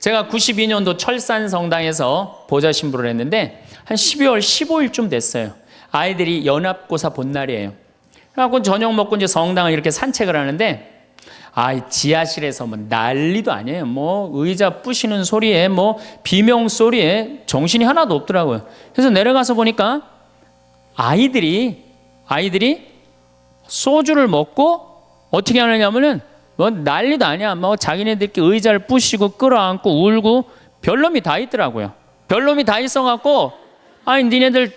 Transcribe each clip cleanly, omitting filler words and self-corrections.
제가 92년도 철산성당에서 보좌 신부를 했는데 한 12월 15일쯤 됐어요. 아이들이 연합고사 본 날이에요. 그래갖고 저녁 먹고 이제 성당을 이렇게 산책을 하는데 지하실에서 뭐 난리도 아니에요. 뭐 의자 부시는 소리에 뭐 비명 소리에 정신이 하나도 없더라고요. 그래서 내려가서 보니까 아이들이 소주를 먹고 어떻게 하느냐면은 뭐 난리도 아니야. 뭐 자기네들끼리 의자를 부시고 끌어안고 울고 별놈이 다 있더라고요. 별놈이 다 있어갖고 니네들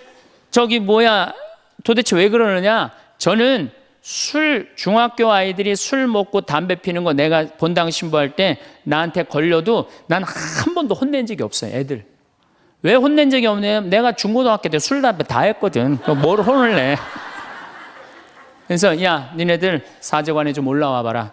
도대체 왜 그러느냐? 저는 중학교 아이들이 술 먹고 담배 피는 거 내가 본당 신부할 때 나한테 걸려도 난 한 번도 혼낸 적이 없어요. 애들. 왜 혼낸 적이 없냐면 내가 중고등학교 때 술, 담배 다 했거든. 뭘 혼을 내. 그래서 야, 니네들 사제관에 좀 올라와 봐라.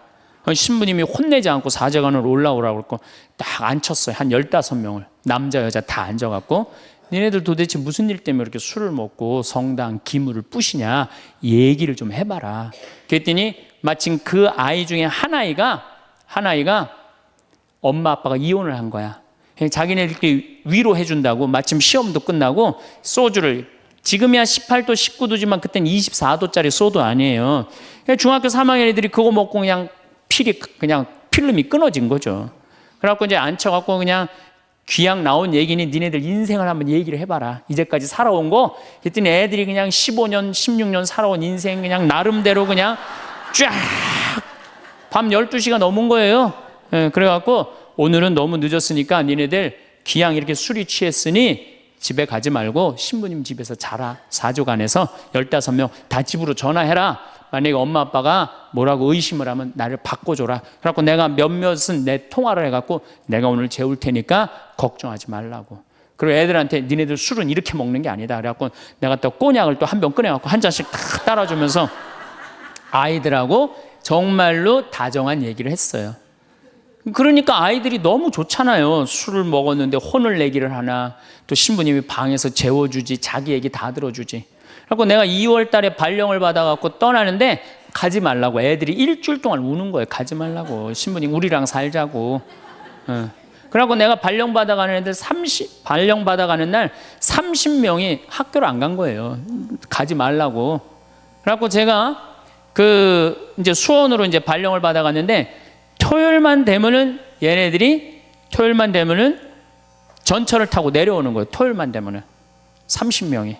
신부님이 혼내지 않고 사제관으로 올라오라고 그랬고 딱 앉혔어요. 한 15명을. 남자, 여자 다 앉아갖고 니네들 도대체 무슨 일 때문에 이렇게 술을 먹고 성당 기물을 부시냐 얘기를 좀 해봐라. 그랬더니 마침 그 아이 중에 한 아이가 엄마 아빠가 이혼을 한 거야. 자기네들끼리 위로해 준다고 마침 시험도 끝나고 소주를 지금이야 18도 19도지만 그땐 24도짜리 소주 아니에요. 중학교 3학년 애들이 그거 먹고 그냥 필름이 끊어진 거죠. 그래갖고 이제 앉혀갖고 그냥 귀양 나온 얘기니 니네들 인생을 한번 얘기를 해봐라. 이제까지 살아온 거. 그랬더니 애들이 그냥 15년, 16년 살아온 인생 그냥 나름대로 그냥 쫙 밤 12시가 넘은 거예요. 그래갖고 오늘은 너무 늦었으니까 니네들 귀양 이렇게 술이 취했으니 집에 가지 말고 신부님 집에서 자라. 사조관에서 15명 다 집으로 전화해라. 만약에 엄마 아빠가 뭐라고 의심을 하면 나를 바꿔줘라. 그래갖고 내가 몇몇은 내 통화를 해갖고 내가 오늘 재울 테니까 걱정하지 말라고. 그리고 애들한테 니네들 술은 이렇게 먹는 게 아니다. 그래갖고 내가 또 꼬냑을 또 한 병 꺼내갖고 한 잔씩 다 따라주면서 아이들하고 정말로 다정한 얘기를 했어요. 그러니까 아이들이 너무 좋잖아요. 술을 먹었는데 혼을 내기를 하나, 또 신부님이 방에서 재워주지, 자기 얘기 다 들어주지. 그래서 내가 2월 달에 발령을 받아갖고 떠나는데 가지 말라고. 애들이 일주일 동안 우는 거예요. 가지 말라고. 신부님 우리랑 살자고. 그래갖고 내가 발령 받아가는 애들 발령 받아가는 날 30명이 학교를 안 간 거예요. 가지 말라고. 그래갖고 제가 이제 수원으로 이제 발령을 받아갔는데 토요일만 되면은 전철을 타고 내려오는 거예요. 토요일만 되면은 30명이.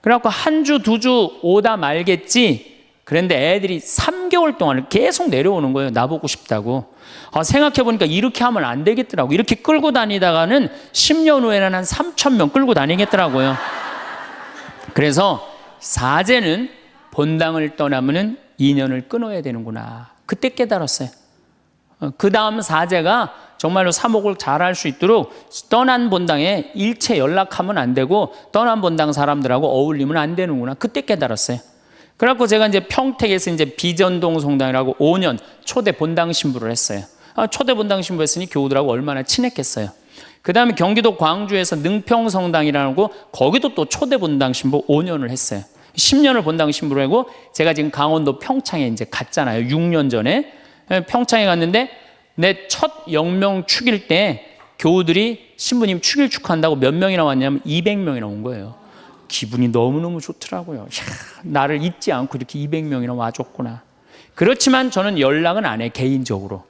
그래갖고 한 주, 2주 오다 말겠지. 그런데 애들이 3개월 동안 계속 내려오는 거예요. 나보고 싶다고. 생각해보니까 이렇게 하면 안 되겠더라고. 이렇게 끌고 다니다가는 10년 후에는 한 3,000명 끌고 다니겠더라고요. 그래서 사제는 본당을 떠나면은 인연을 끊어야 되는구나. 그때 깨달았어요. 그 다음 사제가 정말로 사목을 잘할 수 있도록 떠난 본당에 일체 연락하면 안 되고 떠난 본당 사람들하고 어울리면 안 되는구나. 그때 깨달았어요. 그래갖고 제가 이제 평택에서 이제 비전동 성당이라고 5년 초대 본당 신부를 했어요. 초대 본당 신부 했으니 교우들하고 얼마나 친했겠어요. 그 다음에 경기도 광주에서 능평 성당이라는 거 거기도 또 초대 본당 신부 5년을 했어요. 10년을 본당 신부를 하고 제가 지금 강원도 평창에 이제 갔잖아요. 6년 전에. 평창에 갔는데 내 첫 영명 축일 때 교우들이 신부님 축일 축하한다고 몇 명이나 왔냐면 200명이나 온 거예요. 기분이 너무너무 좋더라고요. 나를 잊지 않고 이렇게 200명이나 와줬구나. 그렇지만 저는 연락은 안 해, 개인적으로.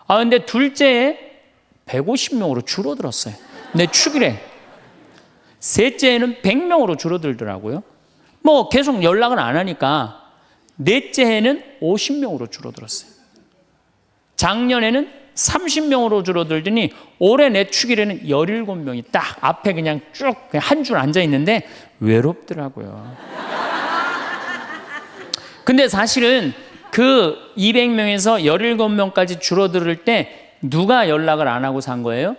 근데 둘째에 150명으로 줄어들었어요. 내 축일에. 셋째에는 100명으로 줄어들더라고요. 뭐 계속 연락은 안 하니까 넷째 해는 50명으로 줄어들었어요. 작년에는 30명으로 줄어들더니 올해 내 축일에는 17명이 딱 앞에 그냥 쭉 한 줄 앉아 있는데 외롭더라고요. 근데 사실은 그 200명에서 17명까지 줄어들 때 누가 연락을 안 하고 산 거예요?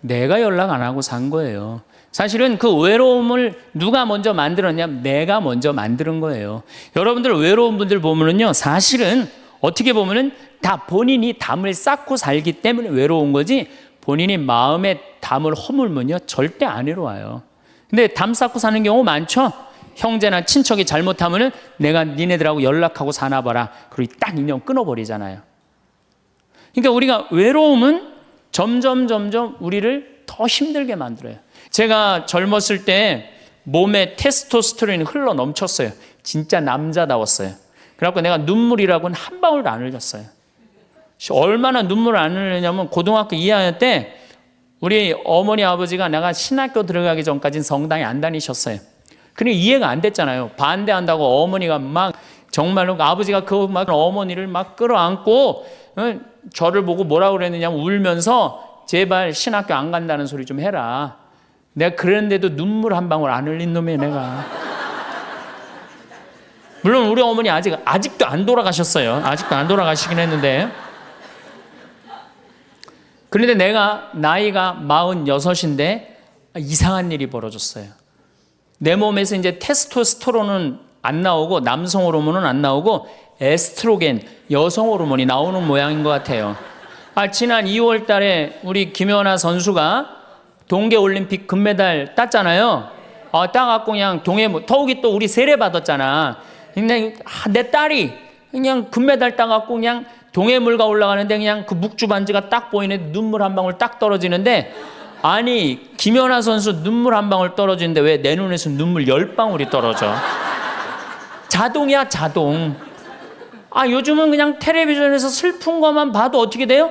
내가 연락 안 하고 산 거예요. 사실은 그 외로움을 누가 먼저 만들었냐면 내가 먼저 만드는 거예요. 여러분들 외로운 분들 보면은요, 사실은 어떻게 보면은 다 본인이 담을 쌓고 살기 때문에 외로운 거지, 본인이 마음에 담을 허물면요 절대 안 외로워요. 근데 담 쌓고 사는 경우 많죠. 형제나 친척이 잘못하면은 내가 니네들하고 연락하고 사나 봐라. 그리고 딱 인연 끊어버리잖아요. 그러니까 우리가 외로움은 점점 우리를 더 힘들게 만들어요. 제가 젊었을 때 몸에 테스토스테론이 흘러 넘쳤어요. 진짜 남자다웠어요. 그래갖고 내가 눈물이라고는 한 방울도 안 흘렸어요. 얼마나 눈물을 안 흘리냐면 고등학교 2학년 때 우리 어머니 아버지가 내가 신학교 들어가기 전까지는 성당에 안 다니셨어요. 그러니까 이해가 안 됐잖아요. 반대한다고 어머니가 막 정말로 아버지가 그 막 어머니를 막 끌어안고 저를 보고 뭐라고 그랬느냐면 울면서 제발 신학교 안 간다는 소리 좀 해라. 내가 그랬는데도 눈물 한 방울 안 흘린 놈이에요, 내가. 물론 우리 어머니 아직도 안 돌아가셨어요. 아직도 안 돌아가시긴 했는데. 그런데 내가 나이가 46인데 이상한 일이 벌어졌어요. 내 몸에서 이제 테스토스테론은 안 나오고 남성 호르몬은 안 나오고 에스트로겐, 여성 호르몬이 나오는 모양인 것 같아요. 지난 2월 달에 우리 김연아 선수가 동계올림픽 금메달 땄잖아요. 따갖고 그냥 더욱이 또 우리 세례 받았잖아. 근데 내 딸이 그냥 금메달 따갖고 그냥 동해물가 올라가는데 그냥 그 묵주 반지가 딱 보이는데 눈물 한 방울 딱 떨어지는데 아니 김연아 선수 눈물 한 방울 떨어지는데 왜 내 눈에서 눈물 10방울이 떨어져? 자동이야 자동. 요즘은 그냥 텔레비전에서 슬픈 것만 봐도 어떻게 돼요?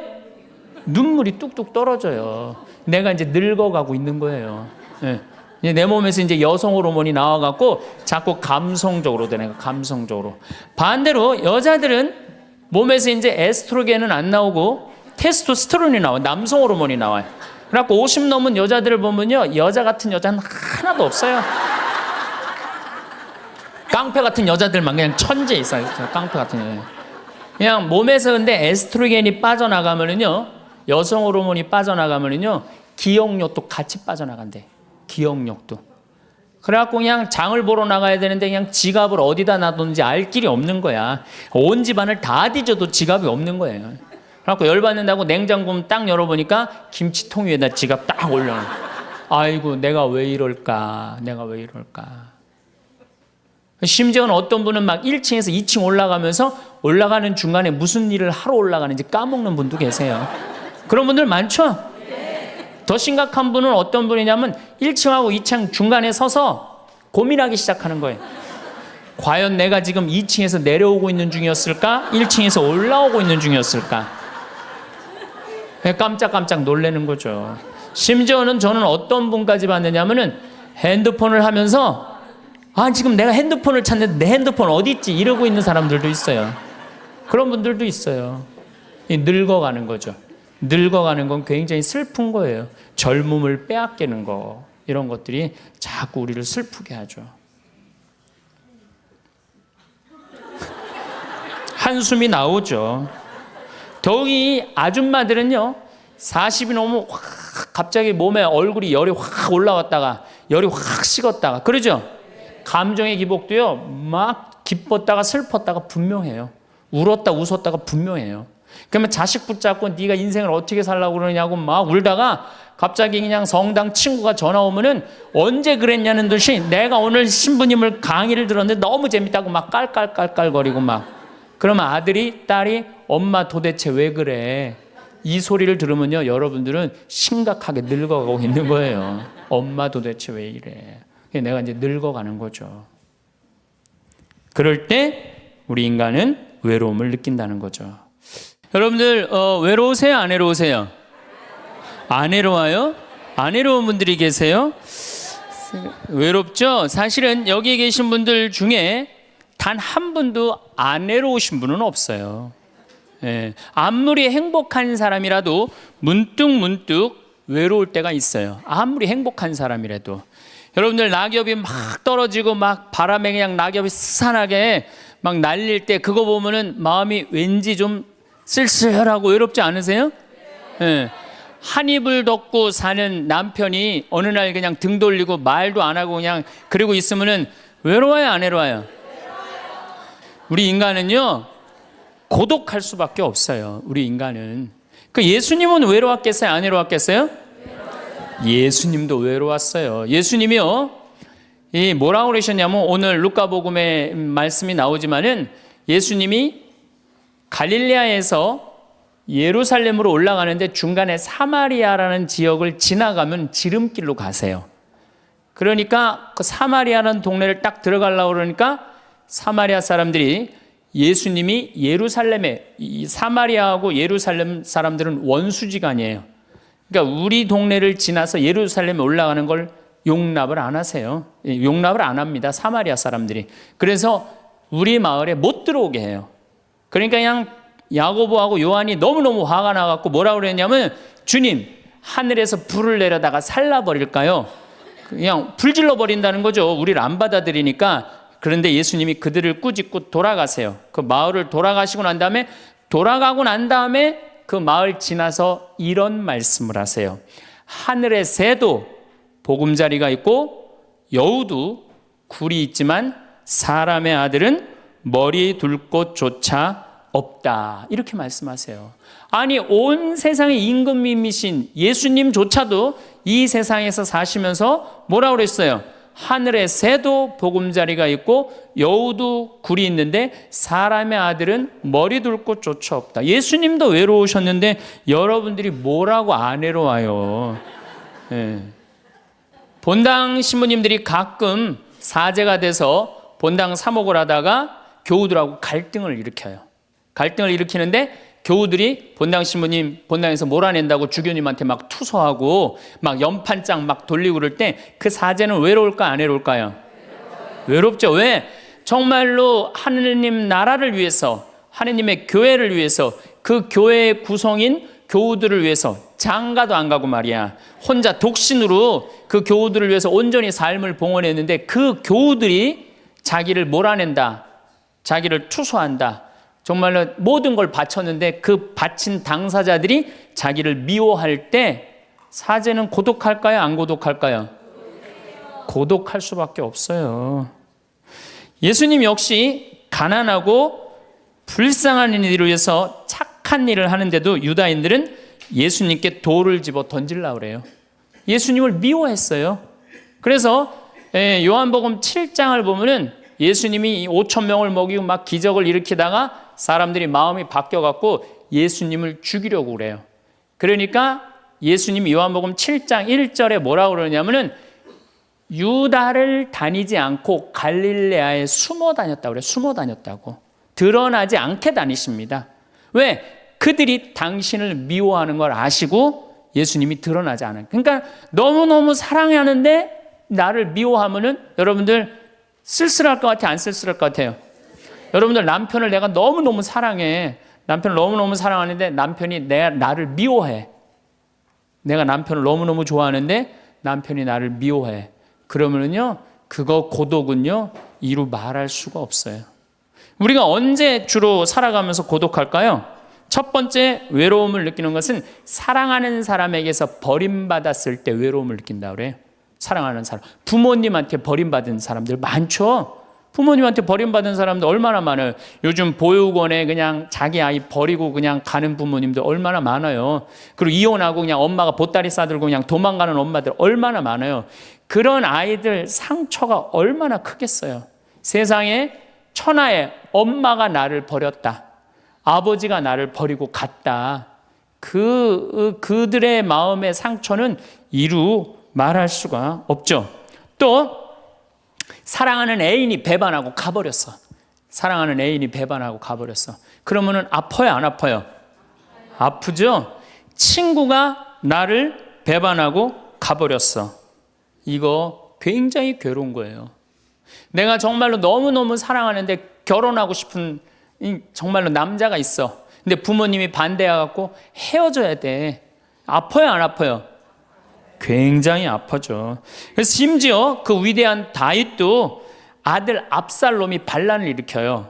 눈물이 뚝뚝 떨어져요. 내가 이제 늙어가고 있는 거예요. 내 몸에서 이제 여성 호르몬이 나와갖고 자꾸 감성적으로 되는 거예요. 감성적으로. 반대로 여자들은 몸에서 이제 에스트로겐은 안 나오고 테스토스테론이 나와요. 남성 호르몬이 나와요. 그래갖고 50 넘은 여자들을 보면요, 여자 같은 여자는 하나도 없어요. 깡패 같은 여자들만 그냥 천재 있어요. 깡패 같은 여자. 그냥 몸에서 근데 에스트로겐이 빠져나가면은요, 여성 호르몬이 빠져나가면은요, 기억력도 같이 빠져나간대. 기억력도. 그래갖고 그냥 장을 보러 나가야 되는데 그냥 지갑을 어디다 놔뒀는지 알 길이 없는 거야. 온 집안을 다 뒤져도 지갑이 없는 거예요. 그래갖고 열받는다고 냉장고 딱 열어보니까 김치통 위에다 지갑 딱 올려놔. 아이고 내가 왜 이럴까. 심지어는 어떤 분은 막 1층에서 2층 올라가면서 올라가는 중간에 무슨 일을 하러 올라가는지 까먹는 분도 계세요. 그런 분들 많죠? 더 심각한 분은 어떤 분이냐면 1층하고 2층 중간에 서서 고민하기 시작하는 거예요. 과연 내가 지금 2층에서 내려오고 있는 중이었을까? 1층에서 올라오고 있는 중이었을까? 깜짝깜짝 놀라는 거죠. 심지어는 저는 어떤 분까지 봤느냐면은 핸드폰을 하면서 지금 내가 핸드폰을 찾는데 내 핸드폰 어디 있지? 이러고 있는 사람들도 있어요. 그런 분들도 있어요. 늙어가는 거죠. 늙어가는 건 굉장히 슬픈 거예요. 젊음을 빼앗기는 거, 이런 것들이 자꾸 우리를 슬프게 하죠. 한숨이 나오죠. 더욱이 아줌마들은요, 40이 넘으면 확 갑자기 몸에 얼굴이 열이 확 올라왔다가 열이 확 식었다가 그러죠. 감정의 기복도요, 막 기뻤다가 슬펐다가 분명해요. 울었다 웃었다가 분명해요. 그러면 자식 붙잡고 네가 인생을 어떻게 살라고 그러냐고 막 울다가 갑자기 그냥 성당 친구가 전화 오면은 언제 그랬냐는 듯이 내가 오늘 신부님을 강의를 들었는데 너무 재밌다고 막 깔깔깔깔거리고 막. 그러면 아들이 딸이 엄마 도대체 왜 그래? 이 소리를 들으면요, 여러분들은 심각하게 늙어가고 있는 거예요. 엄마 도대체 왜 이래? 내가 이제 늙어가는 거죠. 그럴 때 우리 인간은 외로움을 느낀다는 거죠. 여러분들 외로우세요? 안 외로우세요? 안 외로워요? 안 외로운 분들이 계세요? 외롭죠? 사실은 여기 계신 분들 중에 단 한 분도 안 외로우신 분은 없어요. 아무리 행복한 사람이라도 문득 외로울 때가 있어요. 아무리 행복한 사람이라도. 여러분들 낙엽이 막 떨어지고 막 바람에 그냥 낙엽이 스산하게 막 날릴 때 그거 보면은 마음이 왠지 좀 쓸쓸하고 외롭지 않으세요? 한 입을 덮고 사는 남편이 어느 날 그냥 등 돌리고 말도 안 하고 그냥 그러고 있으면은 외로워요, 안 외로워요? 우리 인간은요, 고독할 수밖에 없어요. 우리 인간은. 그 예수님은 외로웠겠어요? 안 외로웠겠어요? 예수님도 외로웠어요. 예수님이요, 이 뭐라고 그러셨냐면 오늘 루카복음에 말씀이 나오지만은 예수님이 갈릴레아에서 예루살렘으로 올라가는데 중간에 사마리아라는 지역을 지나가면 지름길로 가세요. 그러니까 그 사마리아라는 동네를 딱 들어가려고 그러니까 사마리아 사람들이 예수님이 예루살렘에, 이 사마리아하고 예루살렘 사람들은 원수지간이에요. 그러니까 우리 동네를 지나서 예루살렘에 올라가는 걸 용납을 안 하세요. 용납을 안 합니다, 사마리아 사람들이. 그래서 우리 마을에 못 들어오게 해요. 그러니까 그냥 야고보하고 요한이 너무너무 화가 나갖고 뭐라고 그랬냐면, 주님, 하늘에서 불을 내려다가 살라버릴까요? 그냥 불질러 버린다는 거죠. 우리를 안 받아들이니까. 그런데 예수님이 그들을 꾸짖고 돌아가세요. 그 마을을 돌아가시고 난 다음에, 돌아가고 난 다음에 그 마을 지나서 이런 말씀을 하세요. 하늘의 새도 보금자리가 있고 여우도 굴이 있지만 사람의 아들은 머리 둘 곳조차 없다. 이렇게 말씀하세요. 아니, 온 세상의 임금님이신 예수님조차도 이 세상에서 사시면서 뭐라고 그랬어요? 하늘의 새도 보금자리가 있고 여우도 굴이 있는데 사람의 아들은 머리 둘 곳조차 없다. 예수님도 외로우셨는데 여러분들이 뭐라고 안 외로워요? 네. 본당 신부님들이 가끔 사제가 돼서 본당 사목을 하다가 교우들하고 갈등을 일으켜요. 갈등을 일으키는데 교우들이 본당 신부님 본당에서 몰아낸다고 주교님한테 막 투서하고 막 연판장 막 돌리고 그럴 때 그 사제는 외로울까 안 외로울까요? 외롭죠. 왜? 정말로 하느님 나라를 위해서, 하느님의 교회를 위해서, 그 교회의 구성인 교우들을 위해서 장가도 안 가고 말이야, 혼자 독신으로 그 교우들을 위해서 온전히 삶을 봉헌했는데 그 교우들이 자기를 몰아낸다, 자기를 투소한다, 정말로 모든 걸 바쳤는데 그 바친 당사자들이 자기를 미워할 때 사제는 고독할까요? 안 고독할까요? 고독할 수밖에 없어요. 예수님 역시 가난하고 불쌍한 이들을 위해서 착한 일을 하는데도 유다인들은 예수님께 돌을 집어 던지려고 그래요. 예수님을 미워했어요. 그래서 요한복음 7장을 보면은 예수님이 5천 명을 먹이고 막 기적을 일으키다가 사람들이 마음이 바뀌어갖고 예수님을 죽이려고 그래요. 그러니까 예수님이 요한복음 7장 1절에 뭐라고 그러냐면은 유다를 다니지 않고 갈릴레아에 숨어 다녔다고 그래요. 숨어 다녔다고. 드러나지 않게 다니십니다. 왜? 그들이 당신을 미워하는 걸 아시고 예수님이 드러나지 않아요. 그러니까 너무너무 사랑하는데 나를 미워하면은 여러분들 쓸쓸할 것 같아요? 안 쓸쓸할 것 같아요? 여러분들 남편을 내가 너무너무 사랑해. 남편을 너무너무 사랑하는데 남편이 나를 미워해. 내가 남편을 너무너무 좋아하는데 남편이 나를 미워해. 그러면은요, 그거 고독은요, 이루 말할 수가 없어요. 우리가 언제 주로 살아가면서 고독할까요? 첫 번째 외로움을 느끼는 것은 사랑하는 사람에게서 버림받았을 때 외로움을 느낀다 그래요. 사랑하는 사람. 부모님한테 버림받은 사람들 많죠? 부모님한테 버림받은 사람들 얼마나 많아요. 요즘 보육원에 그냥 자기 아이 버리고 그냥 가는 부모님들 얼마나 많아요. 그리고 이혼하고 그냥 엄마가 보따리 싸들고 그냥 도망가는 엄마들 얼마나 많아요. 그런 아이들 상처가 얼마나 크겠어요. 세상에 천하에 엄마가 나를 버렸다, 아버지가 나를 버리고 갔다, 그들의 마음의 상처는 이루 말할 수가 없죠. 또 사랑하는 애인이 배반하고 가버렸어. 사랑하는 애인이 배반하고 가버렸어. 그러면은 아파요, 안 아파요? 아프죠? 친구가 나를 배반하고 가버렸어. 이거 굉장히 괴로운 거예요. 내가 정말로 너무너무 사랑하는데 결혼하고 싶은 정말로 남자가 있어. 근데 부모님이 반대해갖고 헤어져야 돼. 아파요, 안 아파요? 굉장히 아파죠. 그래서 심지어 그 위대한 다윗도 아들 압살롬이 반란을 일으켜요.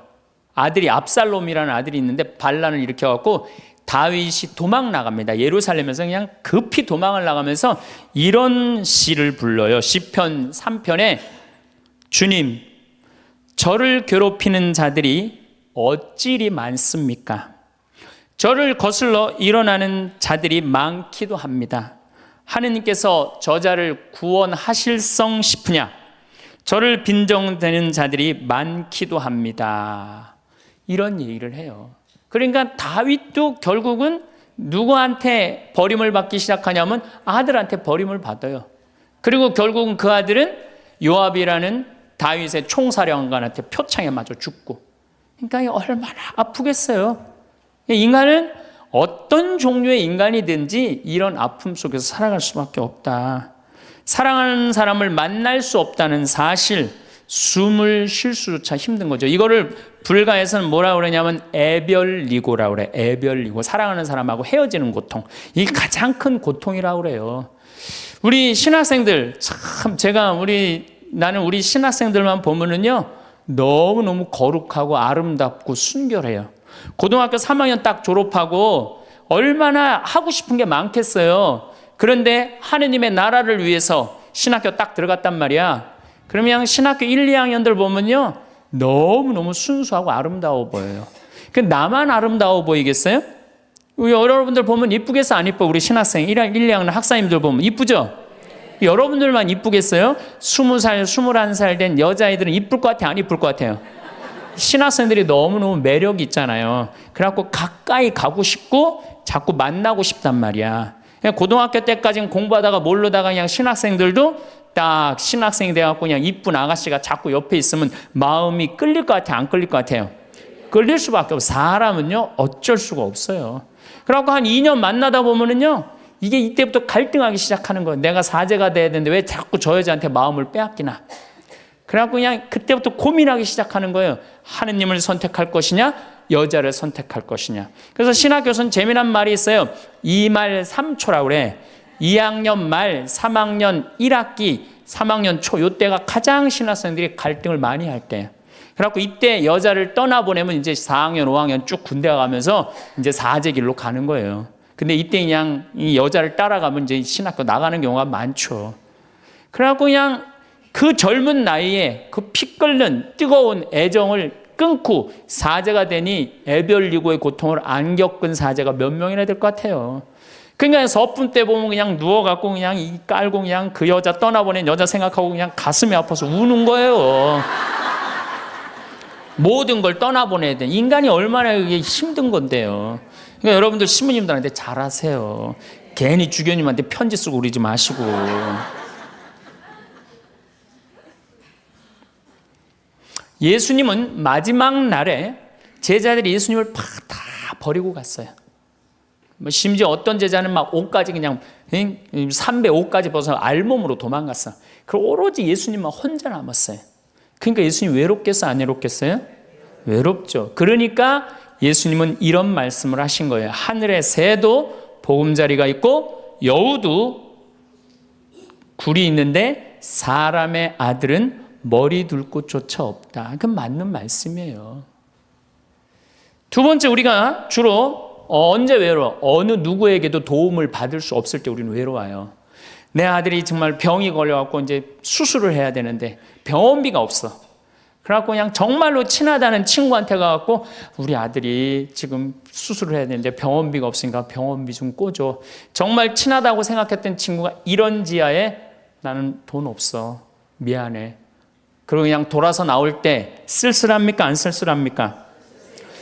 아들이 압살롬이라는 아들이 있는데 반란을 일으켜갖고 다윗이 도망 나갑니다. 예루살렘에서 그냥 급히 도망을 나가면서 이런 시를 불러요. 시편 3편에 주님, 저를 괴롭히는 자들이 어찌리 많습니까? 저를 거슬러 일어나는 자들이 많기도 합니다. 하느님께서 저자를 구원하실성 싶으냐? 저를 빈정대는 자들이 많기도 합니다. 이런 얘기를 해요. 그러니까 다윗도 결국은 누구한테 버림을 받기 시작하냐면 아들한테 버림을 받아요. 그리고 결국은 그 아들은 요압이라는 다윗의 총사령관한테 표창에 맞아 죽고. 그러니까 얼마나 아프겠어요. 인간은 어떤 종류의 인간이든지 이런 아픔 속에서 살아갈 수밖에 없다. 사랑하는 사람을 만날 수 없다는 사실, 숨을 쉴 수조차 힘든 거죠. 이거를 불가에서는 뭐라고 그러냐면 애별리고라고 그래. 애별리고. 사랑하는 사람하고 헤어지는 고통. 이게 가장 큰 고통이라고 그래요. 우리 신학생들 참 나는 우리 신학생들만 보면은요 너무너무 거룩하고 아름답고 순결해요. 고등학교 3학년 딱 졸업하고 얼마나 하고 싶은 게 많겠어요. 그런데 하느님의 나라를 위해서 신학교 딱 들어갔단 말이야. 그러면 신학교 1, 2학년들 보면요 너무너무 순수하고 아름다워 보여요. 나만 아름다워 보이겠어요? 여러분들 보면 이쁘겠어 안 이뻐? 우리 신학생 1, 2학년 학사님들 보면 이쁘죠? 여러분들만 이쁘겠어요? 20살, 21살 된 여자애들은 이쁠 것 같아요? 안 이쁠 것 같아요? 신학생들이 너무너무 매력이 있잖아요. 그래갖고 가까이 가고 싶고 자꾸 만나고 싶단 말이야. 고등학교 때까지는 공부하다가 모르다가 그냥 신학생들도 딱 신학생이 돼갖고 그냥 이쁜 아가씨가 자꾸 옆에 있으면 마음이 끌릴 것 같아요? 안 끌릴 것 같아요? 끌릴 수밖에 없어요. 사람은요 어쩔 수가 없어요. 그래갖고 한 2년 만나다 보면은요 이게 이때부터 갈등하기 시작하는 거예요. 내가 사제가 돼야 되는데 왜 자꾸 저 여자한테 마음을 빼앗기나. 그래갖고 그냥 그때부터 고민하기 시작하는 거예요. 하느님을 선택할 것이냐 여자를 선택할 것이냐. 그래서 신학교에서는 재미난 말이 있어요. 2말 3초라고 그래. 2학년 말 3학년 1학기 3학년 초 이때가 가장 신학생들이 갈등을 많이 할 때예요. 그래갖고 이때 여자를 떠나보내면 이제 4학년 5학년 쭉 군대 가면서 이제 사제 길로 가는 거예요. 근데 이때 그냥 이 여자를 따라가면 이제 신학교 나가는 경우가 많죠. 그래갖고 그냥 그 젊은 나이에 그 피 끓는 뜨거운 애정을 끊고 사제가 되니 애별리고의 고통을 안 겪은 사제가 몇 명이나 될 것 같아요. 그러니까 서품 때 보면 그냥 누워갖고 그냥 이 깔고 그냥 그 여자 떠나보낸 여자 생각하고 그냥 가슴이 아파서 우는 거예요. 모든 걸 떠나보내야 돼. 인간이 얼마나 그게 힘든 건데요. 그러니까 여러분들 신부님들한테 잘하세요. 괜히 주교님한테 편지 쓰고 그러지 마시고. 예수님은 마지막 날에 제자들이 예수님을 다 버리고 갔어요. 심지어 어떤 제자는 막 옷까지 그냥 삼배 옷까지 벗어 알몸으로 도망갔어. 그리고 오로지 예수님만 혼자 남았어요. 그러니까 예수님 외롭겠어요? 안 외롭겠어요? 외롭죠. 그러니까 예수님은 이런 말씀을 하신 거예요. 하늘에 새도 보금자리가 있고 여우도 굴이 있는데 사람의 아들은 머리 둘 곳조차 없다. 그건 맞는 말씀이에요. 두 번째, 우리가 주로 언제 외로워? 어느 누구에게도 도움을 받을 수 없을 때 우리는 외로워요. 내 아들이 정말 병이 걸려갖고 이제 수술을 해야 되는데 병원비가 없어. 그래갖고 그냥 정말로 친하다는 친구한테 가갖고 우리 아들이 지금 수술을 해야 되는데 병원비가 없으니까 병원비 좀 꿔줘. 정말 친하다고 생각했던 친구가 이런 지하에 나는 돈 없어. 미안해. 그리고 그냥 돌아서 나올 때 쓸쓸합니까? 안 쓸쓸합니까?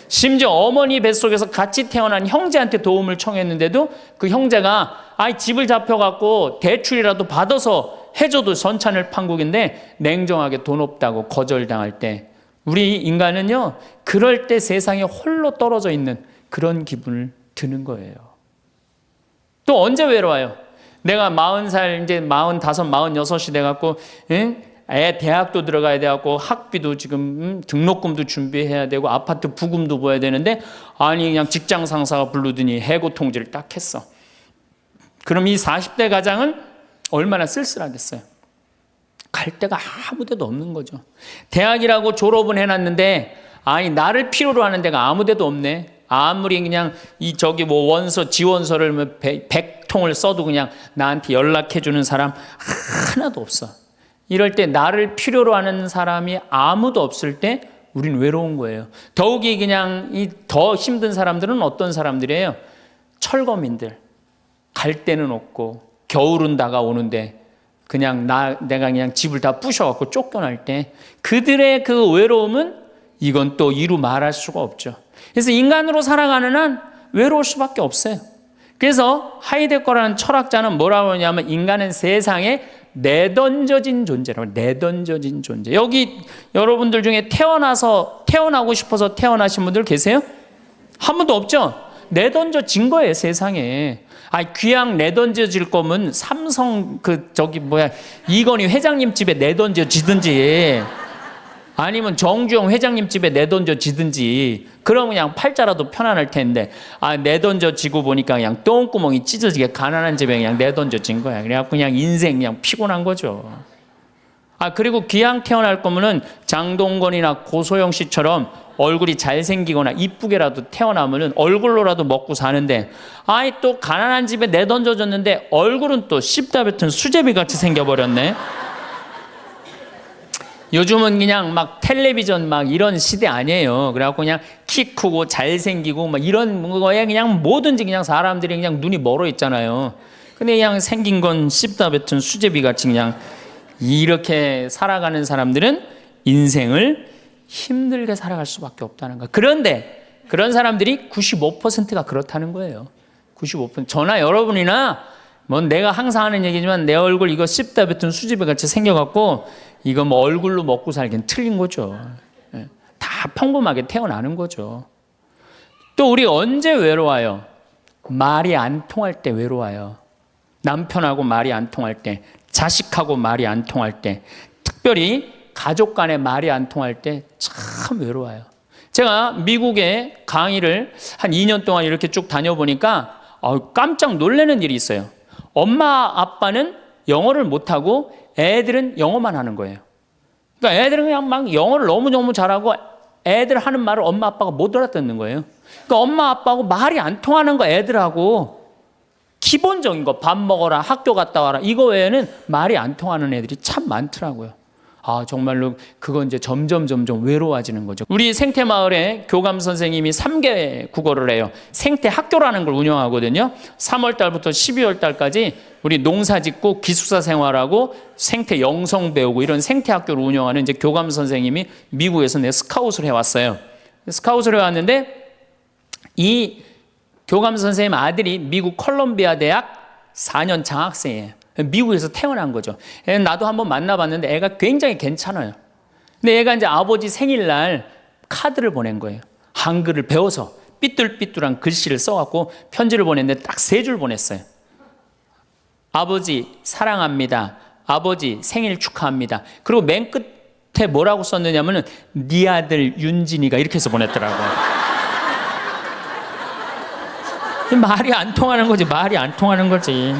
심지어 어머니 뱃속에서 같이 태어난 형제한테 도움을 청했는데도 그 형제가 집을 잡혀갖고 대출이라도 받아서 해줘도 선찬을 판국인데 냉정하게 돈 없다고 거절당할 때 우리 인간은요 그럴 때 세상에 홀로 떨어져 있는 그런 기분을 드는 거예요. 또 언제 외로워요? 내가 40살 이제 45, 46이 돼갖고 애 대학도 들어가야 돼갖고 학비도 지금 등록금도 준비해야 되고 아파트 부금도 보야 되는데 그냥 직장 상사가 부르더니 해고 통지를 딱 했어. 그럼 이 40대 가장은 얼마나 쓸쓸하겠어요. 갈 데가 아무 데도 없는 거죠. 대학이라고 졸업은 해놨는데 나를 필요로 하는 데가 아무 데도 없네. 아무리 그냥 원서 지원서를 100통을 써도 그냥 나한테 연락해 주는 사람 하나도 없어. 이럴 때 나를 필요로 하는 사람이 아무도 없을 때 우린 외로운 거예요. 더욱이 그냥 더 힘든 사람들은 어떤 사람들이에요? 철거민들. 갈 데는 없고 겨울은 다가오는데 그냥 내가 그냥 집을 다 부셔갖고 쫓겨날 때 그들의 그 외로움은 이건 또 이루 말할 수가 없죠. 그래서 인간으로 살아가는 한 외로울 수밖에 없어요. 그래서 하이데거라는 철학자는 뭐라고 하냐면 인간은 세상에 내던져진 존재라고. 내던져진 존재. 여기 여러분들 중에 태어나고 싶어서 태어나신 분들 계세요? 한 분도 없죠? 내던져진 거예요, 세상에. 귀양 내던져질 거면 삼성 이건희 회장님 집에 내던져지든지 아니면 정주영 회장님 집에 내던져지든지 그러면 그냥 팔자라도 편안할 텐데 내던져지고 보니까 그냥 똥구멍이 찢어지게 가난한 집에 그냥 내던져진 거야. 그래갖고 그냥 인생 그냥 피곤한 거죠. 그리고 귀양 태어날 거면은 장동건이나 고소영 씨처럼 얼굴이 잘생기거나 이쁘게라도 태어나면은 얼굴로라도 먹고 사는데 또 가난한 집에 내던져졌는데 얼굴은 또 씹다 뱉은 수제비 같이 생겨버렸네. 요즘은 그냥 막 텔레비전 막 이런 시대 아니에요. 그래갖고 그냥 키 크고 잘생기고 막 이런 거에 그냥 뭐든지 그냥 사람들이 그냥 눈이 멀어 있잖아요. 근데 그냥 생긴 건 씹다 뱉은 수제비 같이 그냥 이렇게 살아가는 사람들은 인생을 힘들게 살아갈 수밖에 없다는 거예요. 그런데 그런 사람들이 95%가 그렇다는 거예요. 95%. 저나 여러분이나 내가 항상 하는 얘기지만 내 얼굴 이거 씹다 뱉은 수제비 같이 생겨갖고 이거 얼굴로 먹고 살기는 틀린 거죠. 다 평범하게 태어나는 거죠. 또 우리 언제 외로워요? 말이 안 통할 때 외로워요. 남편하고 말이 안 통할 때, 자식하고 말이 안 통할 때, 특별히 가족 간에 말이 안 통할 때 참 외로워요. 제가 미국에 강의를 한 2년 동안 이렇게 쭉 다녀보니까 깜짝 놀라는 일이 있어요. 엄마 아빠는 영어를 못하고 애들은 영어만 하는 거예요. 그러니까 애들은 그냥 막 영어를 너무너무 잘하고 애들 하는 말을 엄마 아빠가 못 알아듣는 거예요. 그러니까 엄마 아빠하고 말이 안 통하는 거 애들하고 기본적인 거 밥 먹어라, 학교 갔다 와라 이거 외에는 말이 안 통하는 애들이 참 많더라고요. 정말로 그건 이제 점점 외로워지는 거죠. 우리 생태마을에 교감 선생님이 3개 국어를 해요. 생태학교라는 걸 운영하거든요. 3월 달부터 12월 달까지 우리 농사 짓고 기숙사 생활하고 생태 영성 배우고 이런 생태학교를 운영하는 이제 교감 선생님이 미국에서 스카웃을 해왔어요. 스카웃을 해왔는데 이 교감 선생님 아들이 미국 콜롬비아 대학 4년 장학생이에요. 미국에서 태어난 거죠. 나도 한번 만나봤는데 애가 굉장히 괜찮아요. 근데 애가 이제 아버지 생일날 카드를 보낸 거예요. 한글을 배워서 삐뚤삐뚤한 글씨를 써갖고 편지를 보냈는데 딱 3줄 보냈어요. 아버지 사랑합니다. 아버지 생일 축하합니다. 그리고 맨 끝에 뭐라고 썼느냐면은 네 아들 윤진이가 이렇게 해서 보냈더라고요. 말이 안 통하는 거지. 말이 안 통하는 거지.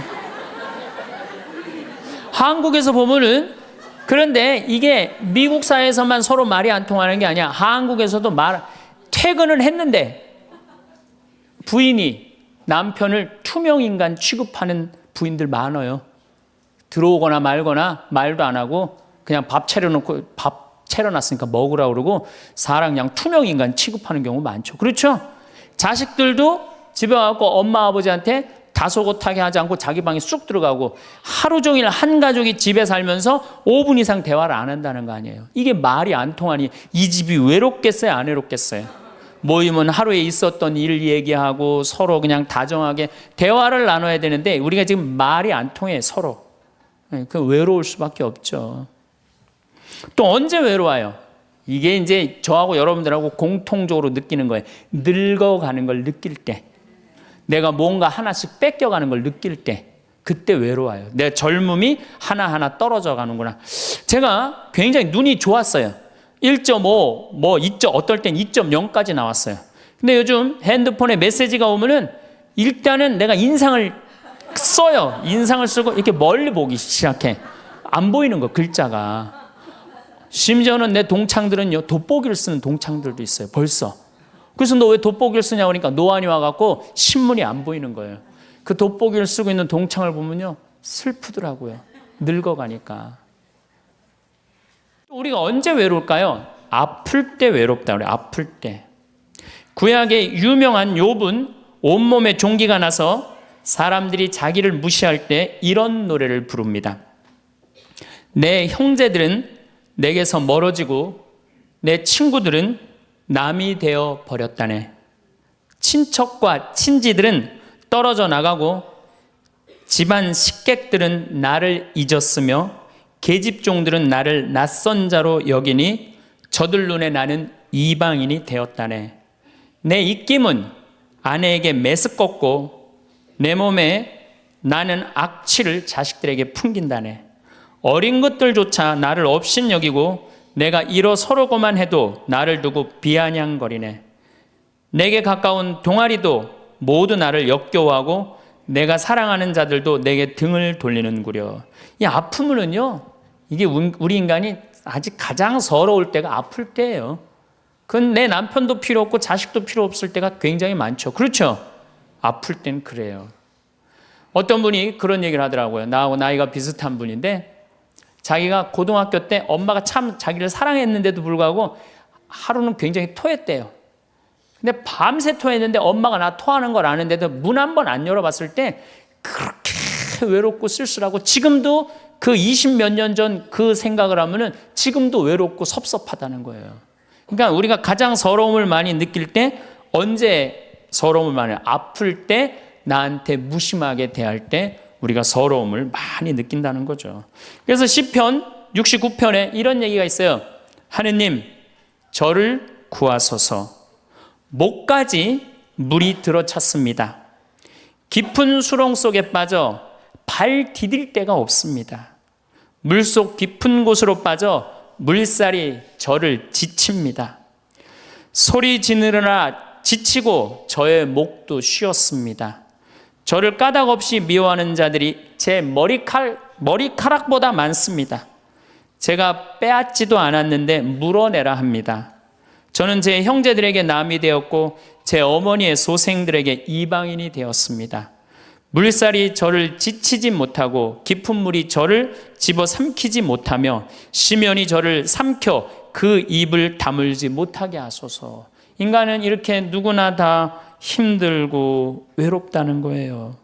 한국에서 보면은 그런데 이게 미국 사회에서만 서로 말이 안 통하는 게 아니야. 한국에서도 퇴근을 했는데 부인이 남편을 투명인간 취급하는 부인들 많아요. 들어오거나 말거나 말도 안 하고 그냥 밥 차려놨으니까 먹으라고 그러고 사람 그냥 투명인간 취급하는 경우 많죠. 그렇죠? 자식들도 집에 와서 엄마 아버지한테 다소곳하게 하지 않고 자기 방에 쑥 들어가고 하루 종일 한 가족이 집에 살면서 5분 이상 대화를 안 한다는 거 아니에요. 이게 말이 안 통하니 이 집이 외롭겠어요? 안 외롭겠어요? 모이면 하루에 있었던 일 얘기하고 서로 그냥 다정하게 대화를 나눠야 되는데 우리가 지금 말이 안 통해 서로. 그 외로울 수밖에 없죠. 또 언제 외로워요? 이게 이제 저하고 여러분들하고 공통적으로 느끼는 거예요. 늙어가는 걸 느낄 때. 내가 뭔가 하나씩 뺏겨가는 걸 느낄 때 그때 외로워요. 내 젊음이 하나하나 떨어져 가는구나. 제가 굉장히 눈이 좋았어요. 1.5, 어떨 땐 2.0까지 나왔어요. 근데 요즘 핸드폰에 메시지가 오면은 일단은 내가 인상을 써요. 인상을 쓰고 이렇게 멀리 보기 시작해. 안 보이는 거, 글자가. 심지어는 내 동창들은요, 돋보기를 쓰는 동창들도 있어요. 벌써. 그래서 너 왜 돋보기를 쓰냐고 하니까 노안이 와갖고 신문이 안 보이는 거예요. 그 돋보기를 쓰고 있는 동창을 보면요 슬프더라고요. 늙어가니까. 우리가 언제 외로울까요? 아플 때 외롭다 그래요. 아플 때. 구약의 유명한 욥은 온몸에 종기가 나서 사람들이 자기를 무시할 때 이런 노래를 부릅니다. 내 형제들은 내게서 멀어지고 내 친구들은 남이 되어 버렸다네. 친척과 친지들은 떨어져 나가고 집안 식객들은 나를 잊었으며 계집종들은 나를 낯선 자로 여기니 저들 눈에 나는 이방인이 되었다네. 내 입김은 아내에게 메스껍고 내 몸에 나는 악취를 자식들에게 풍긴다네. 어린 것들조차 나를 업신여기고 내가 일어서려고만 해도 나를 두고 비아냥거리네. 내게 가까운 동아리도 모두 나를 역겨워하고 내가 사랑하는 자들도 내게 등을 돌리는구려. 이 아픔은요, 이게 우리 인간이 아직 가장 서러울 때가 아플 때예요. 그건 내 남편도 필요 없고 자식도 필요 없을 때가 굉장히 많죠. 그렇죠? 아플 땐 그래요. 어떤 분이 그런 얘기를 하더라고요. 나하고 나이가 비슷한 분인데 자기가 고등학교 때 엄마가 참 자기를 사랑했는데도 불구하고 하루는 굉장히 토했대요. 근데 밤새 토했는데 엄마가 나 토하는 걸 아는데도 문 한 번 안 열어봤을 때 그렇게 외롭고 쓸쓸하고, 지금도 그 20몇 년 전 그 생각을 하면은 지금도 외롭고 섭섭하다는 거예요. 그러니까 우리가 가장 서러움을 많이 느낄 때, 언제 서러움을 많이, 아플 때, 나한테 무심하게 대할 때 우리가 서러움을 많이 느낀다는 거죠. 그래서 시편 69편에 이런 얘기가 있어요. 하느님, 저를 구하소서. 목까지 물이 들어찼습니다. 깊은 수렁 속에 빠져 발 디딜 데가 없습니다. 물속 깊은 곳으로 빠져 물살이 저를 지칩니다. 소리 지르느라 지치고 저의 목도 쉬었습니다. 저를 까닭 없이 미워하는 자들이 제 머리카락보다 많습니다. 제가 빼앗지도 않았는데 물어내라 합니다. 저는 제 형제들에게 남이 되었고 제 어머니의 소생들에게 이방인이 되었습니다. 물살이 저를 지치지 못하고 깊은 물이 저를 집어삼키지 못하며 심연이 저를 삼켜 그 입을 다물지 못하게 하소서. 인간은 이렇게 누구나 다 힘들고 외롭다는 거예요.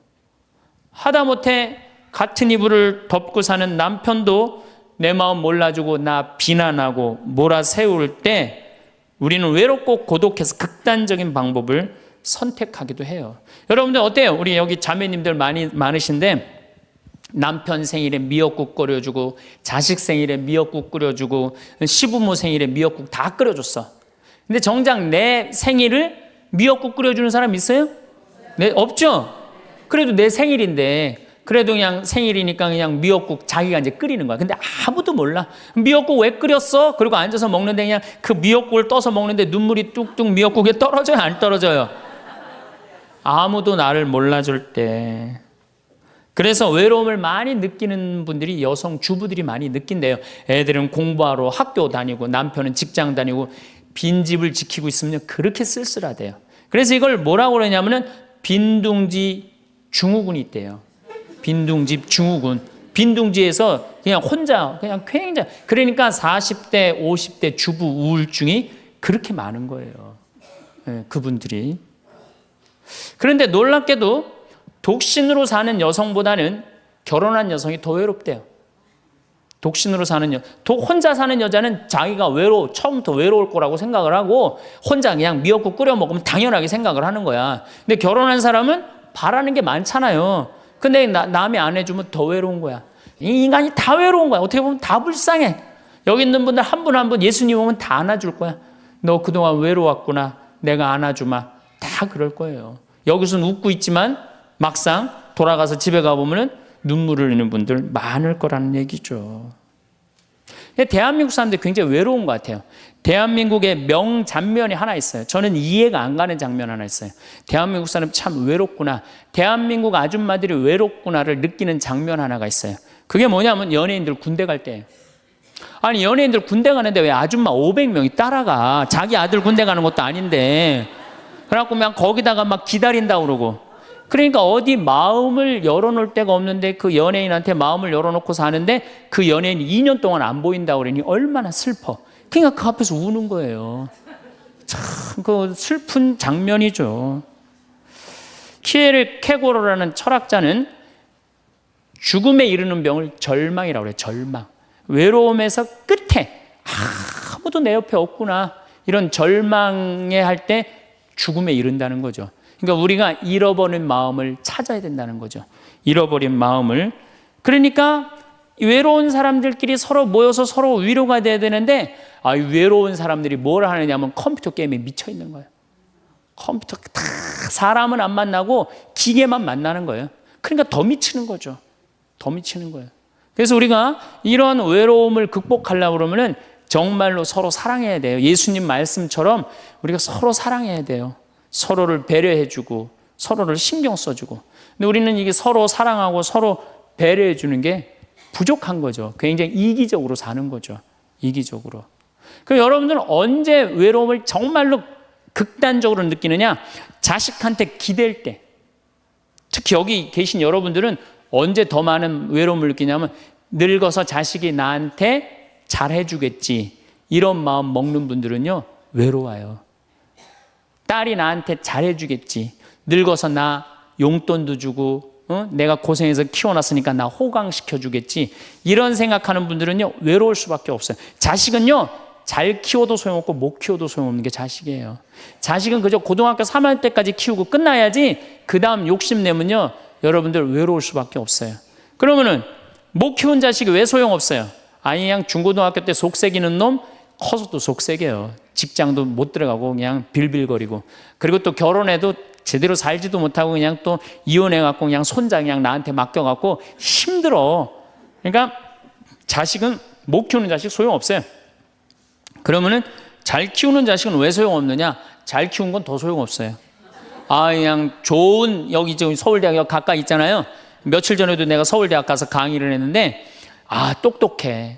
하다못해 같은 이불을 덮고 사는 남편도 내 마음 몰라주고 나 비난하고 몰아세울 때 우리는 외롭고 고독해서 극단적인 방법을 선택하기도 해요. 여러분들 어때요? 우리 여기 자매님들 많으신데 남편 생일에 미역국 끓여주고 자식 생일에 미역국 끓여주고 시부모 생일에 미역국 다 끓여줬어. 근데 정작 내 생일을 미역국 끓여주는 사람 있어요? 네, 없죠? 그래도 내 생일인데 그래도 그냥 생일이니까 그냥 미역국 자기가 이제 끓이는 거야. 근데 아무도 몰라. 미역국 왜 끓였어? 그리고 앉아서 먹는데 그냥 그 미역국을 떠서 먹는데 눈물이 뚝뚝 미역국에 떨어져요? 안 떨어져요? 아무도 나를 몰라줄 때. 그래서 외로움을 많이 느끼는 분들이 여성 주부들이 많이 느낀대요. 애들은 공부하러 학교 다니고 남편은 직장 다니고 빈집을 지키고 있으면 그렇게 쓸쓸하대요. 그래서 이걸 뭐라고 그러냐면은 빈둥지 증후군이 있대요. 빈둥집 증후군. 빈둥지에서 그냥 혼자 그냥 굉장히, 그러니까 40대 50대 주부 우울증이 그렇게 많은 거예요. 네, 그분들이. 그런데 놀랍게도 독신으로 사는 여성보다는 결혼한 여성이 더 외롭대요. 독신으로 사는 혼자 사는 여자는 자기가 처음부터 외로울 거라고 생각을 하고 혼자 그냥 미역국 끓여 먹으면 당연하게 생각을 하는 거야. 근데 결혼한 사람은 바라는 게 많잖아요. 근데 남이 안 해주면 더 외로운 거야. 이 인간이 다 외로운 거야. 어떻게 보면 다 불쌍해. 여기 있는 분들 한 분 한 분 예수님 오면 다 안아줄 거야. 너 그동안 외로웠구나. 내가 안아주마. 다 그럴 거예요. 여기서는 웃고 있지만 막상 돌아가서 집에 가보면 눈물을 흘리는 분들 많을 거라는 얘기죠. 대한민국 사람들이 굉장히 외로운 것 같아요. 대한민국의 명장면이 하나 있어요. 저는 이해가 안 가는 장면 하나 있어요. 대한민국 사람 참 외롭구나. 대한민국 아줌마들이 외롭구나를 느끼는 장면 하나가 있어요. 그게 뭐냐면 연예인들 군대 갈 때예요. 아니 연예인들 군대 가는데 왜 아줌마 500명이 따라가. 자기 아들 군대 가는 것도 아닌데. 그래갖고 그냥 거기다가 막 기다린다고 그러고. 그러니까 어디 마음을 열어놓을 데가 없는데 그 연예인한테 마음을 열어놓고 사는데 그 연예인이 2년 동안 안 보인다고 그러니 얼마나 슬퍼. 그러니까 그 앞에서 우는 거예요. 참 그 슬픈 장면이죠. 키에르 케고로라는 철학자는 죽음에 이르는 병을 절망이라고 그래요. 절망. 외로움에서 끝에 아무도 내 옆에 없구나. 이런 절망에 할 때 죽음에 이른다는 거죠. 그러니까 우리가 잃어버린 마음을 찾아야 된다는 거죠. 잃어버린 마음을. 그러니까 외로운 사람들끼리 서로 모여서 서로 위로가 돼야 되는데 외로운 사람들이 뭘 하느냐면 컴퓨터 게임에 미쳐 있는 거예요. 컴퓨터 다 사람은 안 만나고 기계만 만나는 거예요. 그러니까 더 미치는 거죠. 더 미치는 거예요. 그래서 우리가 이런 외로움을 극복하려고 그러면은 정말로 서로 사랑해야 돼요. 예수님 말씀처럼 우리가 서로 사랑해야 돼요. 서로를 배려해주고 서로를 신경 써주고. 근데 우리는 이게 서로 사랑하고 서로 배려해주는 게 부족한 거죠. 굉장히 이기적으로 사는 거죠. 이기적으로. 그럼 여러분들은 언제 외로움을 정말로 극단적으로 느끼느냐? 자식한테 기댈 때. 특히 여기 계신 여러분들은 언제 더 많은 외로움을 느끼냐면 늙어서 자식이 나한테 잘해주겠지 이런 마음 먹는 분들은요 외로워요. 딸이 나한테 잘해주겠지, 늙어서 나 용돈도 주고 내가 고생해서 키워놨으니까 나 호강시켜주겠지 이런 생각하는 분들은요 외로울 수밖에 없어요. 자식은요 잘 키워도 소용없고 못 키워도 소용없는 게 자식이에요. 자식은 그저 고등학교 3학년 때까지 키우고 끝나야지 그 다음 욕심내면요 여러분들 외로울 수밖에 없어요. 그러면은 못 키운 자식이 왜 소용없어요? 그냥 중고등학교 때 속새기는 놈 커서도 속새겨요. 직장도 못 들어가고 그냥 빌빌거리고, 그리고 또 결혼해도 제대로 살지도 못하고 그냥 또 이혼해갖고 그냥 손자 그냥 나한테 맡겨갖고 힘들어. 그러니까 자식은 못 키우는 자식 소용없어요. 그러면은 잘 키우는 자식은 왜 소용없느냐? 잘 키운 건 더 소용없어요. 그냥 좋은, 여기 지금 서울대학 가까이 있잖아요. 며칠 전에도 내가 서울대학 가서 강의를 했는데 똑똑해.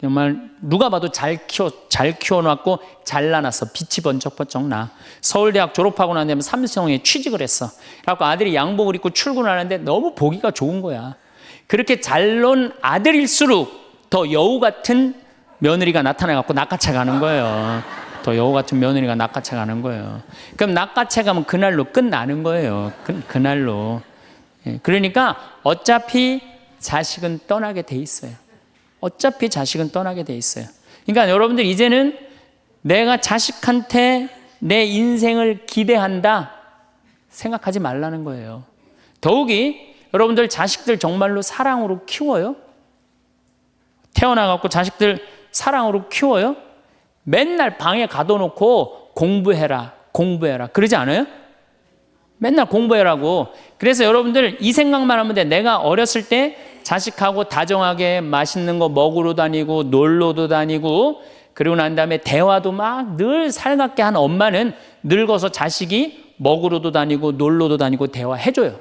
정말 누가 봐도 잘 키워놨고 잘라놨어. 빛이 번쩍번쩍 나. 서울대학 졸업하고 난 다음에 삼성에 취직을 했어. 그래갖고 아들이 양복을 입고 출근하는데 너무 보기가 좋은 거야. 그렇게 잘 논 아들일수록 더 여우 같은 며느리가 나타나갖고 낚아채 가는 거예요. 더 여우 같은 며느리가 낚아채 가는 거예요. 그럼 낚아채 가면 그날로 끝나는 거예요. 그날로. 그러니까 어차피 자식은 떠나게 돼 있어요. 어차피 자식은 떠나게 돼 있어요. 그러니까 여러분들 이제는 내가 자식한테 내 인생을 기대한다 생각하지 말라는 거예요. 더욱이 여러분들 자식들 정말로 사랑으로 키워요? 태어나갖고 자식들 사랑으로 키워요? 맨날 방에 가둬놓고 공부해라 그러지 않아요? 맨날 공부해라고. 그래서 여러분들 이 생각만 하면 돼. 내가 어렸을 때 자식하고 다정하게 맛있는 거 먹으러 다니고 놀러도 다니고, 그리고 난 다음에 대화도 막 늘 살갑게 한 엄마는 늙어서 자식이 먹으러도 다니고 놀러도 다니고 대화해줘요.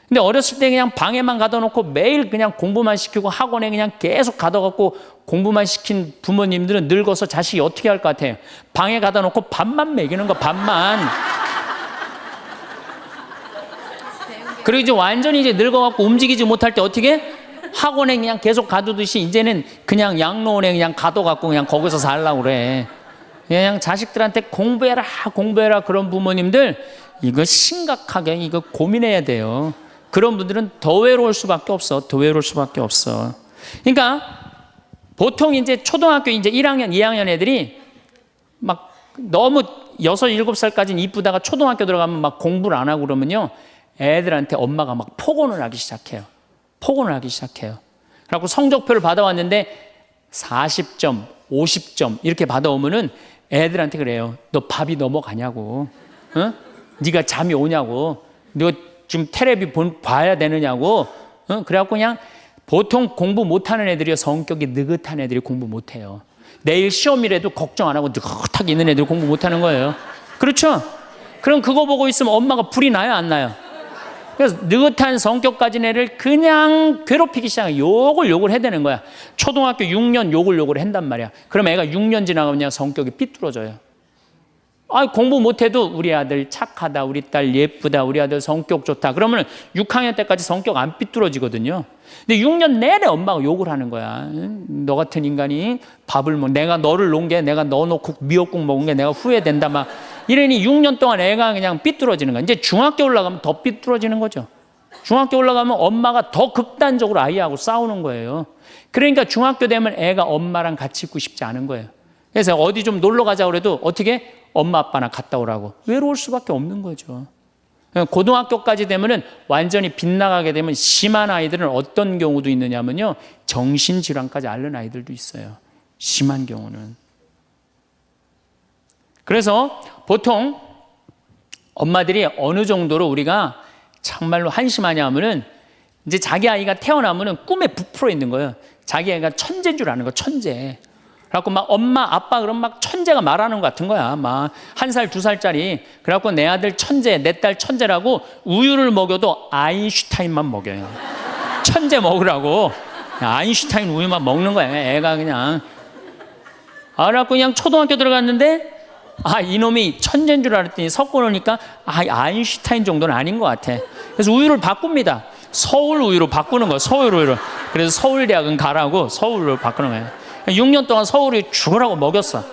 근데 어렸을 때 그냥 방에만 가둬놓고 매일 그냥 공부만 시키고 학원에 그냥 계속 가둬갖고 공부만 시킨 부모님들은 늙어서 자식이 어떻게 할 것 같아요? 방에 가둬놓고 밥만 먹이는 거, 밥만. 그리고 이제 완전히 이제 늙어갖고 움직이지 못할 때 어떻게? 학원에 그냥 계속 가두듯이 이제는 그냥 양로원에 그냥 가둬갖고 그냥 거기서 살라고 그래. 그냥 자식들한테 공부해라 그런 부모님들 이거 심각하게 이거 고민해야 돼요. 그런 분들은 더 외로울 수밖에 없어. 더 외로울 수밖에 없어. 그러니까 보통 이제 초등학교 이제 1학년, 2학년 애들이 막 너무 6, 7살까지는 이쁘다가 초등학교 들어가면 막 공부를 안 하고 그러면요. 애들한테 엄마가 막 폭언을 하기 시작해요. 그래갖고 성적표를 받아왔는데 40점, 50점 이렇게 받아오면은 애들한테 그래요. 너 밥이 넘어가냐고. 네가 잠이 오냐고. 너 지금 텔레비 봐야 되느냐고. 그래갖고 그냥 보통 공부 못하는 애들이요. 성격이 느긋한 애들이 공부 못해요. 내일 시험이라도 걱정 안 하고 느긋하게 있는 애들이 공부 못하는 거예요. 그렇죠? 그럼 그거 보고 있으면 엄마가 불이 나요, 안 나요? 그래서 느긋한 성격 가진 애를 그냥 괴롭히기 시작해요. 욕을 해야 되는 거야. 초등학교 6년 욕을 한단 말이야. 그럼 애가 6년 지나가면 그냥 성격이 삐뚤어져요. 공부 못해도 우리 아들 착하다, 우리 딸 예쁘다, 우리 아들 성격 좋다. 그러면 6학년 때까지 성격 안 삐뚤어지거든요. 근데 6년 내내 엄마가 욕을 하는 거야. 너 같은 인간이 밥을 내가 너를 놓은 게, 내가 너 놓고 미역국 먹은 게 내가 후회된다 막 이러니 6년 동안 애가 그냥 삐뚤어지는 거야. 이제 중학교 올라가면 더 삐뚤어지는 거죠. 중학교 올라가면 엄마가 더 극단적으로 아이하고 싸우는 거예요. 그러니까 중학교 되면 애가 엄마랑 같이 있고 싶지 않은 거예요. 그래서 어디 좀 놀러 가자고 그래도 어떻게? 엄마 아빠나 갔다 오라고. 외로울 수밖에 없는 거죠. 고등학교까지 되면은 완전히 빗나가게 되면 심한 아이들은 어떤 경우도 있느냐면요, 정신질환까지 앓는 아이들도 있어요. 심한 경우는. 그래서 보통 엄마들이 어느 정도로 우리가 정말로 한심하냐 하면은 이제 자기 아이가 태어나면은 꿈에 부풀어 있는 거예요. 자기 아이가 천재인 줄 아는 거, 천재. 그래갖고 막 엄마, 아빠 그럼 막 천재가 말하는 것 같은 거야. 막 1살, 2살짜리. 그래갖고 내 아들 천재, 내 딸 천재라고 우유를 먹여도 아인슈타인만 먹여요. 천재 먹으라고. 아인슈타인 우유만 먹는 거야. 애가 그냥. 그래갖고 그냥 초등학교 들어갔는데 이놈이 천재인 줄 알았더니 섞어 놓으니까 아인슈타인 정도는 아닌 것 같아. 그래서 우유를 바꿉니다. 서울 우유로 바꾸는 거야. 서울 우유로. 그래서 서울대학은 가라고 서울로 바꾸는 거예요. 6년 동안 서울이 죽으라고 먹였어.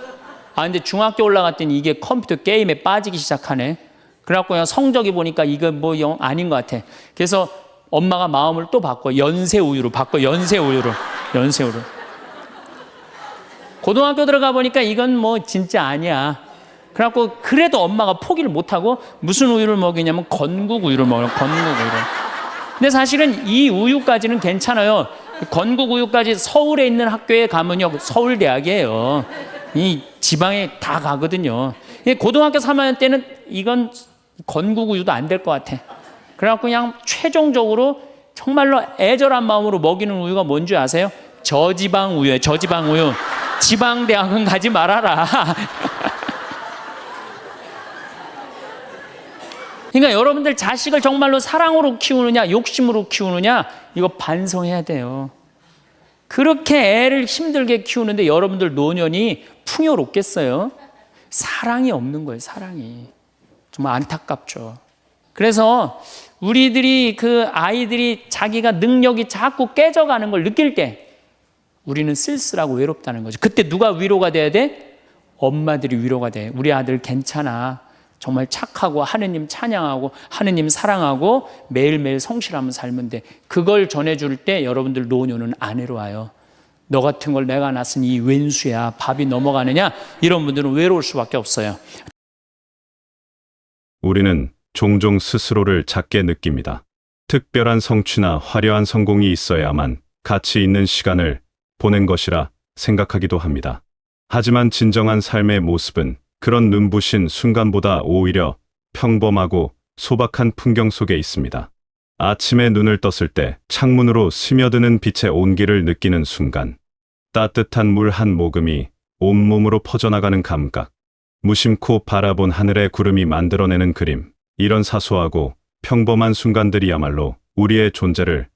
근데 중학교 올라갔더니 이게 컴퓨터 게임에 빠지기 시작하네. 그래갖고 그냥 성적이 보니까 이거 뭐 아닌 것 같아. 그래서 엄마가 마음을 또 바꿔. 연세 우유로 바꿔. 연세 우유로. 고등학교 들어가 보니까 이건 뭐 진짜 아니야. 그래갖고 그래도 엄마가 포기를 못하고 무슨 우유를 먹이냐면 건국 우유를 먹어요. 건국 우유를. 근데 사실은 이 우유까지는 괜찮아요. 건국 우유까지 서울에 있는 학교에 가면요, 서울대학이에요. 이 지방에 다 가거든요. 고등학교 3학년 때는 이건 건국 우유도 안 될 것 같아. 그래갖고 그냥 최종적으로 정말로 애절한 마음으로 먹이는 우유가 뭔지 아세요? 저지방 우유예요. 저지방 우유. 지방대학은 가지 말아라. 그러니까 여러분들 자식을 정말로 사랑으로 키우느냐 욕심으로 키우느냐 이거 반성해야 돼요. 그렇게 애를 힘들게 키우는데 여러분들 노년이 풍요롭겠어요? 사랑이 없는 거예요. 사랑이. 정말 안타깝죠. 그래서 우리들이 그 아이들이 자기가 능력이 자꾸 깨져가는 걸 느낄 때 우리는 쓸쓸하고 외롭다는 거죠. 그때 누가 위로가 돼야 돼? 엄마들이 위로가 돼. 우리 아들 괜찮아. 정말 착하고 하느님 찬양하고 하느님 사랑하고 매일매일 성실하면 살면 돼. 그걸 전해줄 때 여러분들 노년은 안 외로워요. 너 같은 걸 내가 낳았으니 이 웬수야. 밥이 넘어가느냐? 이런 분들은 외로울 수밖에 없어요. 우리는 종종 스스로를 작게 느낍니다. 특별한 성취나 화려한 성공이 있어야만 가치 있는 시간을 보낸 것이라 생각하기도 합니다. 하지만 진정한 삶의 모습은 그런 눈부신 순간보다 오히려 평범하고 소박한 풍경 속에 있습니다. 아침에 눈을 떴을 때 창문으로 스며드는 빛의 온기를 느끼는 순간, 따뜻한 물 한 모금이 온몸으로 퍼져나가는 감각, 무심코 바라본 하늘의 구름이 만들어내는 그림, 이런 사소하고 평범한 순간들이야말로 우리의 존재를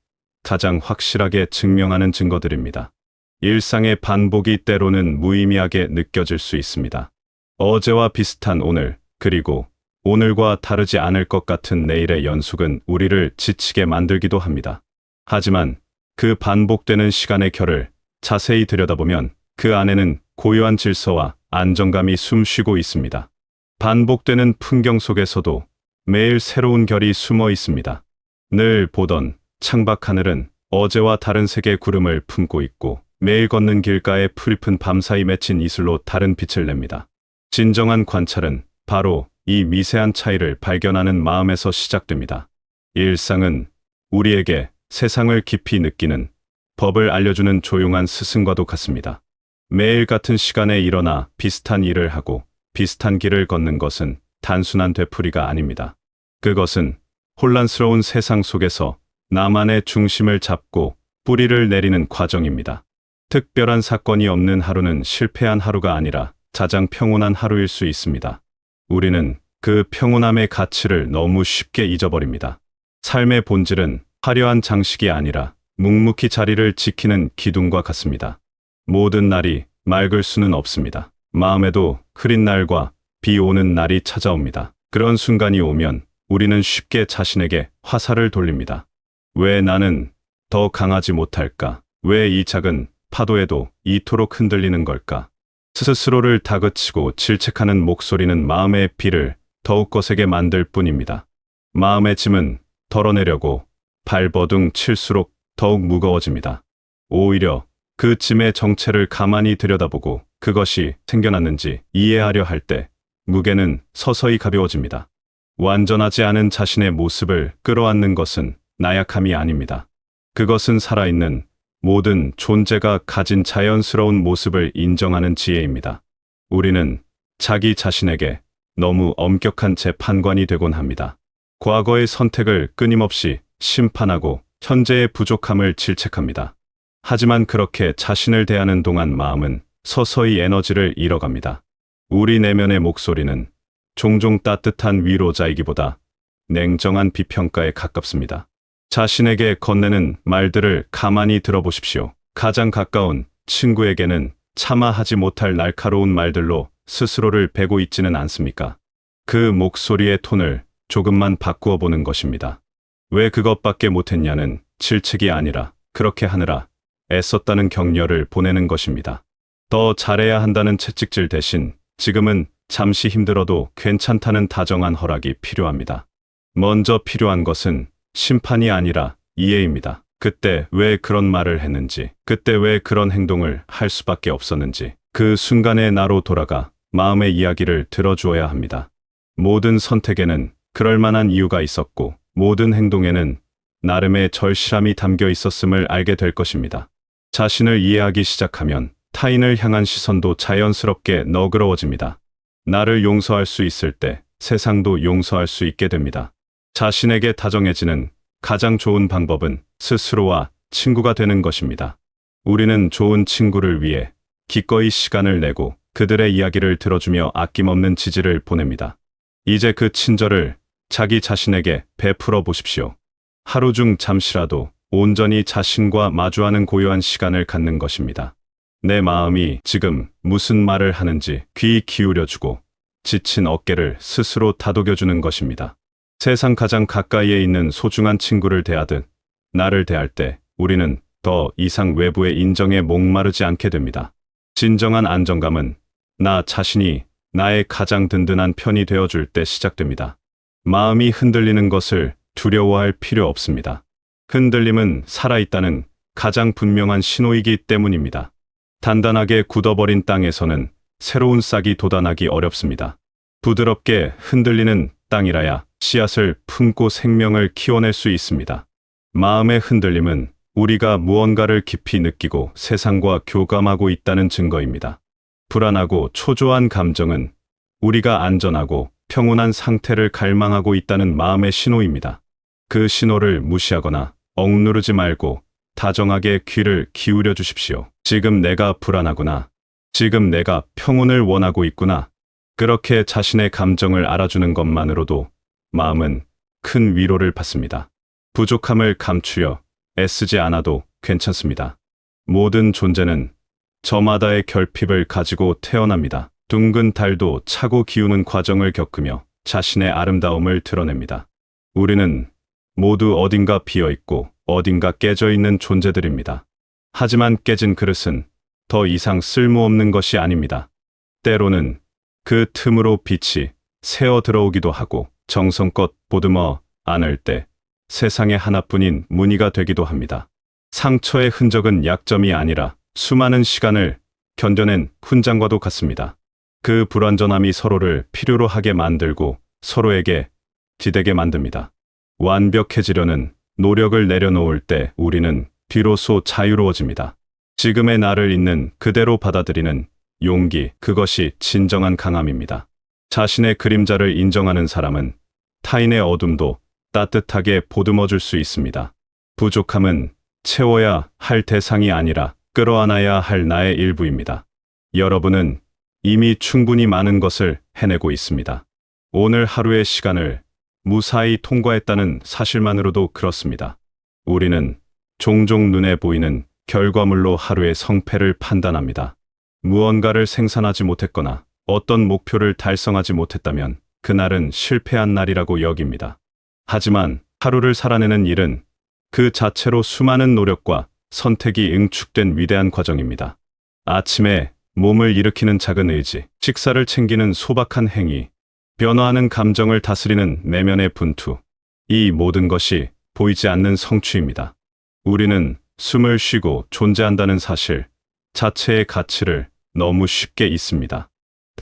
가장 확실하게 증명하는 증거들입니다. 일상의 반복이 때로는 무의미하게 느껴질 수 있습니다. 어제와 비슷한 오늘, 그리고 오늘과 다르지 않을 것 같은 내일의 연속은 우리를 지치게 만들기도 합니다. 하지만 그 반복되는 시간의 결을 자세히 들여다보면 그 안에는 고요한 질서와 안정감이 숨쉬고 있습니다. 반복되는 풍경 속에서도 매일 새로운 결이 숨어 있습니다. 늘 보던 창밖 하늘은 어제와 다른 색의 구름을 품고 있고 매일 걷는 길가에 풀잎은 밤사이 맺힌 이슬로 다른 빛을 냅니다. 진정한 관찰은 바로 이 미세한 차이를 발견하는 마음에서 시작됩니다. 일상은 우리에게 세상을 깊이 느끼는 법을 알려주는 조용한 스승과도 같습니다. 매일 같은 시간에 일어나 비슷한 일을 하고 비슷한 길을 걷는 것은 단순한 되풀이가 아닙니다. 그것은 혼란스러운 세상 속에서 나만의 중심을 잡고 뿌리를 내리는 과정입니다. 특별한 사건이 없는 하루는 실패한 하루가 아니라 가장 평온한 하루일 수 있습니다. 우리는 그 평온함의 가치를 너무 쉽게 잊어버립니다. 삶의 본질은 화려한 장식이 아니라 묵묵히 자리를 지키는 기둥과 같습니다. 모든 날이 맑을 수는 없습니다. 마음에도 흐린 날과 비 오는 날이 찾아옵니다. 그런 순간이 오면 우리는 쉽게 자신에게 화살을 돌립니다. 왜 나는 더 강하지 못할까? 왜 이 작은 파도에도 이토록 흔들리는 걸까? 스스로를 다그치고 질책하는 목소리는 마음의 비를 더욱 거세게 만들 뿐입니다. 마음의 짐은 덜어내려고 발버둥 칠수록 더욱 무거워집니다. 오히려 그 짐의 정체를 가만히 들여다보고 그것이 생겨났는지 이해하려 할 때 무게는 서서히 가벼워집니다. 완전하지 않은 자신의 모습을 끌어안는 것은 나약함이 아닙니다. 그것은 살아있는 모든 존재가 가진 자연스러운 모습을 인정하는 지혜입니다. 우리는 자기 자신에게 너무 엄격한 재판관이 되곤 합니다. 과거의 선택을 끊임없이 심판하고 현재의 부족함을 질책합니다. 하지만 그렇게 자신을 대하는 동안 마음은 서서히 에너지를 잃어갑니다. 우리 내면의 목소리는 종종 따뜻한 위로자이기보다 냉정한 비평가에 가깝습니다. 자신에게 건네는 말들을 가만히 들어보십시오. 가장 가까운 친구에게는 차마 하지 못할 날카로운 말들로 스스로를 베고 있지는 않습니까? 그 목소리의 톤을 조금만 바꾸어 보는 것입니다. 왜 그것밖에 못했냐는 질책이 아니라 그렇게 하느라 애썼다는 격려를 보내는 것입니다. 더 잘해야 한다는 채찍질 대신 지금은 잠시 힘들어도 괜찮다는 다정한 허락이 필요합니다. 먼저 필요한 것은 심판이 아니라 이해입니다. 그때 왜 그런 말을 했는지, 그때 왜 그런 행동을 할 수밖에 없었는지, 그 순간의 나로 돌아가 마음의 이야기를 들어주어야 합니다. 모든 선택에는 그럴 만한 이유가 있었고, 모든 행동에는 나름의 절실함이 담겨 있었음을 알게 될 것입니다. 자신을 이해하기 시작하면 타인을 향한 시선도 자연스럽게 너그러워집니다. 나를 용서할 수 있을 때 세상도 용서할 수 있게 됩니다. 자신에게 다정해지는 가장 좋은 방법은 스스로와 친구가 되는 것입니다. 우리는 좋은 친구를 위해 기꺼이 시간을 내고 그들의 이야기를 들어주며 아낌없는 지지를 보냅니다. 이제 그 친절을 자기 자신에게 베풀어 보십시오. 하루 중 잠시라도 온전히 자신과 마주하는 고요한 시간을 갖는 것입니다. 내 마음이 지금 무슨 말을 하는지 귀 기울여주고 지친 어깨를 스스로 다독여주는 것입니다. 세상 가장 가까이에 있는 소중한 친구를 대하듯 나를 대할 때 우리는 더 이상 외부의 인정에 목마르지 않게 됩니다. 진정한 안정감은 나 자신이 나의 가장 든든한 편이 되어줄 때 시작됩니다. 마음이 흔들리는 것을 두려워할 필요 없습니다. 흔들림은 살아있다는 가장 분명한 신호이기 때문입니다. 단단하게 굳어버린 땅에서는 새로운 싹이 돋아나기 어렵습니다. 부드럽게 흔들리는 땅이라야 씨앗을 품고 생명을 키워낼 수 있습니다. 마음의 흔들림은 우리가 무언가를 깊이 느끼고 세상과 교감하고 있다는 증거입니다. 불안하고 초조한 감정은 우리가 안전하고 평온한 상태를 갈망하고 있다는 마음의 신호입니다. 그 신호를 무시하거나 억누르지 말고 다정하게 귀를 기울여 주십시오. 지금 내가 불안하구나. 지금 내가 평온을 원하고 있구나. 그렇게 자신의 감정을 알아주는 것만으로도 마음은 큰 위로를 받습니다. 부족함을 감추려 애쓰지 않아도 괜찮습니다. 모든 존재는 저마다의 결핍을 가지고 태어납니다. 둥근 달도 차고 기우는 과정을 겪으며 자신의 아름다움을 드러냅니다. 우리는 모두 어딘가 비어있고 어딘가 깨져있는 존재들입니다. 하지만 깨진 그릇은 더 이상 쓸모없는 것이 아닙니다. 때로는 그 틈으로 빛이 새어 들어오기도 하고 정성껏 보듬어 안을 때 세상에 하나뿐인 무늬가 되기도 합니다. 상처의 흔적은 약점이 아니라 수많은 시간을 견뎌낸 훈장과도 같습니다. 그 불완전함이 서로를 필요로 하게 만들고 서로에게 기대게 만듭니다. 완벽해지려는 노력을 내려놓을 때 우리는 비로소 자유로워집니다. 지금의 나를 있는 그대로 받아들이는 용기, 그것이 진정한 강함입니다. 자신의 그림자를 인정하는 사람은 타인의 어둠도 따뜻하게 보듬어줄 수 있습니다. 부족함은 채워야 할 대상이 아니라 끌어안아야 할 나의 일부입니다. 여러분은 이미 충분히 많은 것을 해내고 있습니다. 오늘 하루의 시간을 무사히 통과했다는 사실만으로도 그렇습니다. 우리는 종종 눈에 보이는 결과물로 하루의 성패를 판단합니다. 무언가를 생산하지 못했거나 어떤 목표를 달성하지 못했다면 그날은 실패한 날이라고 여깁니다. 하지만 하루를 살아내는 일은 그 자체로 수많은 노력과 선택이 응축된 위대한 과정입니다. 아침에 몸을 일으키는 작은 의지, 식사를 챙기는 소박한 행위, 변화하는 감정을 다스리는 내면의 분투, 이 모든 것이 보이지 않는 성취입니다. 우리는 숨을 쉬고 존재한다는 사실 자체의 가치를 너무 쉽게 잊습니다.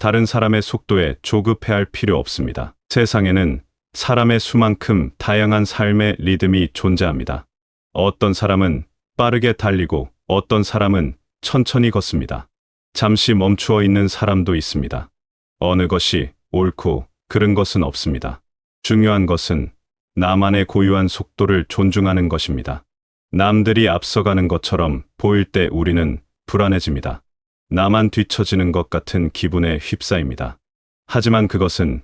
다른 사람의 속도에 조급해할 필요 없습니다. 세상에는 사람의 수만큼 다양한 삶의 리듬이 존재합니다. 어떤 사람은 빠르게 달리고 어떤 사람은 천천히 걷습니다. 잠시 멈추어 있는 사람도 있습니다. 어느 것이 옳고 그른 것은 없습니다. 중요한 것은 나만의 고유한 속도를 존중하는 것입니다. 남들이 앞서가는 것처럼 보일 때 우리는 불안해집니다. 나만 뒤처지는 것 같은 기분에 휩싸입니다. 하지만 그것은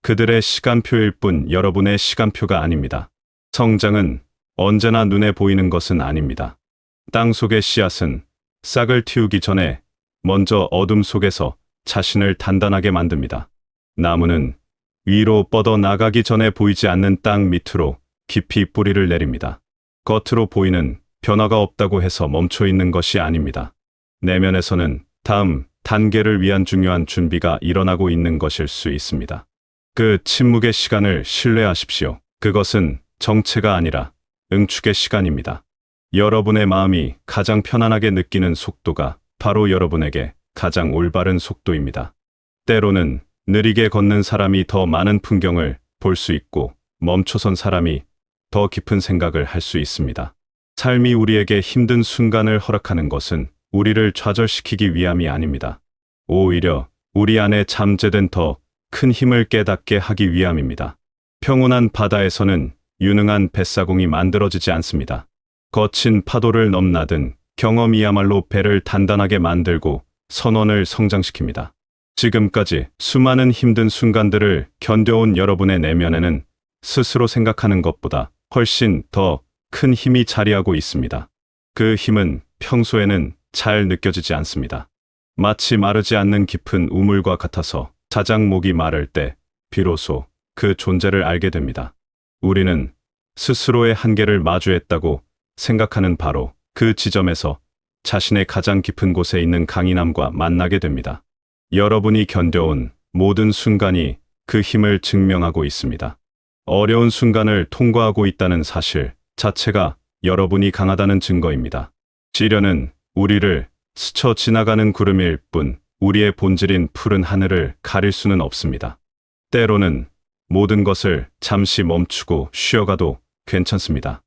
그들의 시간표일 뿐 여러분의 시간표가 아닙니다. 성장은 언제나 눈에 보이는 것은 아닙니다. 땅 속의 씨앗은 싹을 틔우기 전에 먼저 어둠 속에서 자신을 단단하게 만듭니다. 나무는 위로 뻗어 나가기 전에 보이지 않는 땅 밑으로 깊이 뿌리를 내립니다. 겉으로 보이는 변화가 없다고 해서 멈춰 있는 것이 아닙니다. 내면에서는 다음 단계를 위한 중요한 준비가 일어나고 있는 것일 수 있습니다. 그 침묵의 시간을 신뢰하십시오. 그것은 정체가 아니라 응축의 시간입니다. 여러분의 마음이 가장 편안하게 느끼는 속도가 바로 여러분에게 가장 올바른 속도입니다. 때로는 느리게 걷는 사람이 더 많은 풍경을 볼 수 있고 멈춰선 사람이 더 깊은 생각을 할 수 있습니다. 삶이 우리에게 힘든 순간을 허락하는 것은 우리를 좌절시키기 위함이 아닙니다. 오히려 우리 안에 잠재된 더 큰 힘을 깨닫게 하기 위함입니다. 평온한 바다에서는 유능한 뱃사공이 만들어지지 않습니다. 거친 파도를 넘나든 경험이야말로 배를 단단하게 만들고 선원을 성장시킵니다. 지금까지 수많은 힘든 순간들을 견뎌온 여러분의 내면에는 스스로 생각하는 것보다 훨씬 더 큰 힘이 자리하고 있습니다. 그 힘은 평소에는 잘 느껴지지 않습니다. 마치 마르지 않는 깊은 우물과 같아서 자작목이 마를 때 비로소 그 존재를 알게 됩니다. 우리는 스스로의 한계를 마주했다고 생각하는 바로 그 지점에서 자신의 가장 깊은 곳에 있는 강인함과 만나게 됩니다. 여러분이 견뎌온 모든 순간이 그 힘을 증명하고 있습니다. 어려운 순간을 통과하고 있다는 사실 자체가 여러분이 강하다는 증거입니다. 시련은 우리를 스쳐 지나가는 구름일 뿐 우리의 본질인 푸른 하늘을 가릴 수는 없습니다. 때로는 모든 것을 잠시 멈추고 쉬어가도 괜찮습니다.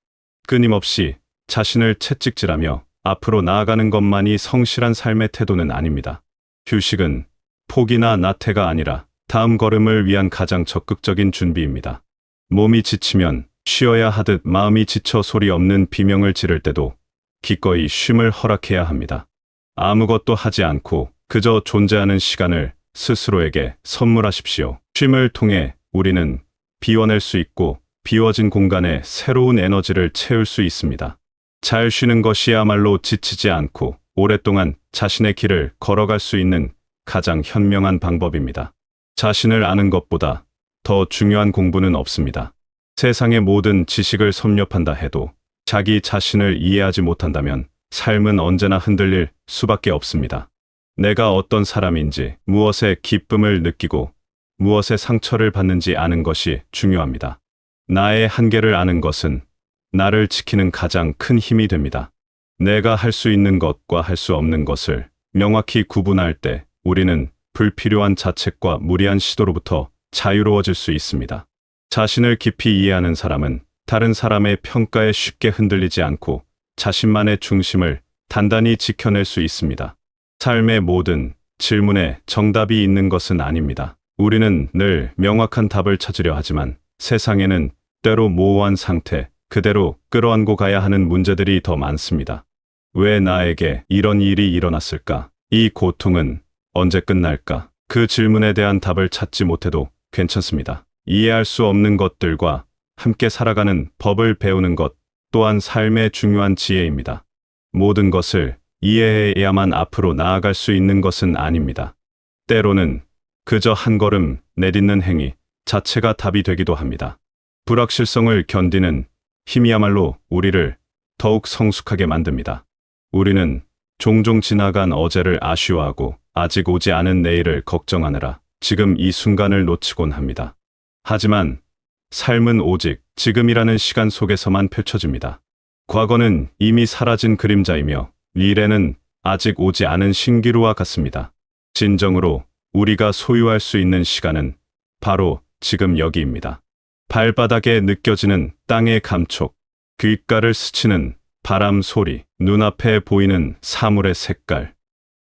끊임없이 자신을 채찍질하며 앞으로 나아가는 것만이 성실한 삶의 태도는 아닙니다. 휴식은 포기나 나태가 아니라 다음 걸음을 위한 가장 적극적인 준비입니다. 몸이 지치면 쉬어야 하듯 마음이 지쳐 소리 없는 비명을 지를 때도 기꺼이 쉼을 허락해야 합니다. 아무것도 하지 않고 그저 존재하는 시간을 스스로에게 선물하십시오. 쉼을 통해 우리는 비워낼 수 있고 비워진 공간에 새로운 에너지를 채울 수 있습니다. 잘 쉬는 것이야말로 지치지 않고 오랫동안 자신의 길을 걸어갈 수 있는 가장 현명한 방법입니다. 자신을 아는 것보다 더 중요한 공부는 없습니다. 세상의 모든 지식을 섭렵한다 해도 자기 자신을 이해하지 못한다면 삶은 언제나 흔들릴 수밖에 없습니다. 내가 어떤 사람인지, 무엇에 기쁨을 느끼고 무엇에 상처를 받는지 아는 것이 중요합니다. 나의 한계를 아는 것은 나를 지키는 가장 큰 힘이 됩니다. 내가 할 수 있는 것과 할 수 없는 것을 명확히 구분할 때 우리는 불필요한 자책과 무리한 시도로부터 자유로워질 수 있습니다. 자신을 깊이 이해하는 사람은 다른 사람의 평가에 쉽게 흔들리지 않고 자신만의 중심을 단단히 지켜낼 수 있습니다. 삶의 모든 질문에 정답이 있는 것은 아닙니다. 우리는 늘 명확한 답을 찾으려 하지만 세상에는 때로 모호한 상태, 그대로 끌어안고 가야 하는 문제들이 더 많습니다. 왜 나에게 이런 일이 일어났을까? 이 고통은 언제 끝날까? 그 질문에 대한 답을 찾지 못해도 괜찮습니다. 이해할 수 없는 것들과 함께 살아가는 법을 배우는 것 또한 삶의 중요한 지혜입니다. 모든 것을 이해해야만 앞으로 나아갈 수 있는 것은 아닙니다. 때로는 그저 한 걸음 내딛는 행위 자체가 답이 되기도 합니다. 불확실성을 견디는 힘이야말로 우리를 더욱 성숙하게 만듭니다. 우리는 종종 지나간 어제를 아쉬워하고 아직 오지 않은 내일을 걱정하느라 지금 이 순간을 놓치곤 합니다. 하지만 삶은 오직 지금이라는 시간 속에서만 펼쳐집니다. 과거는 이미 사라진 그림자이며 미래는 아직 오지 않은 신기루와 같습니다. 진정으로 우리가 소유할 수 있는 시간은 바로 지금 여기입니다. 발바닥에 느껴지는 땅의 감촉, 귓가를 스치는 바람 소리, 눈앞에 보이는 사물의 색깔.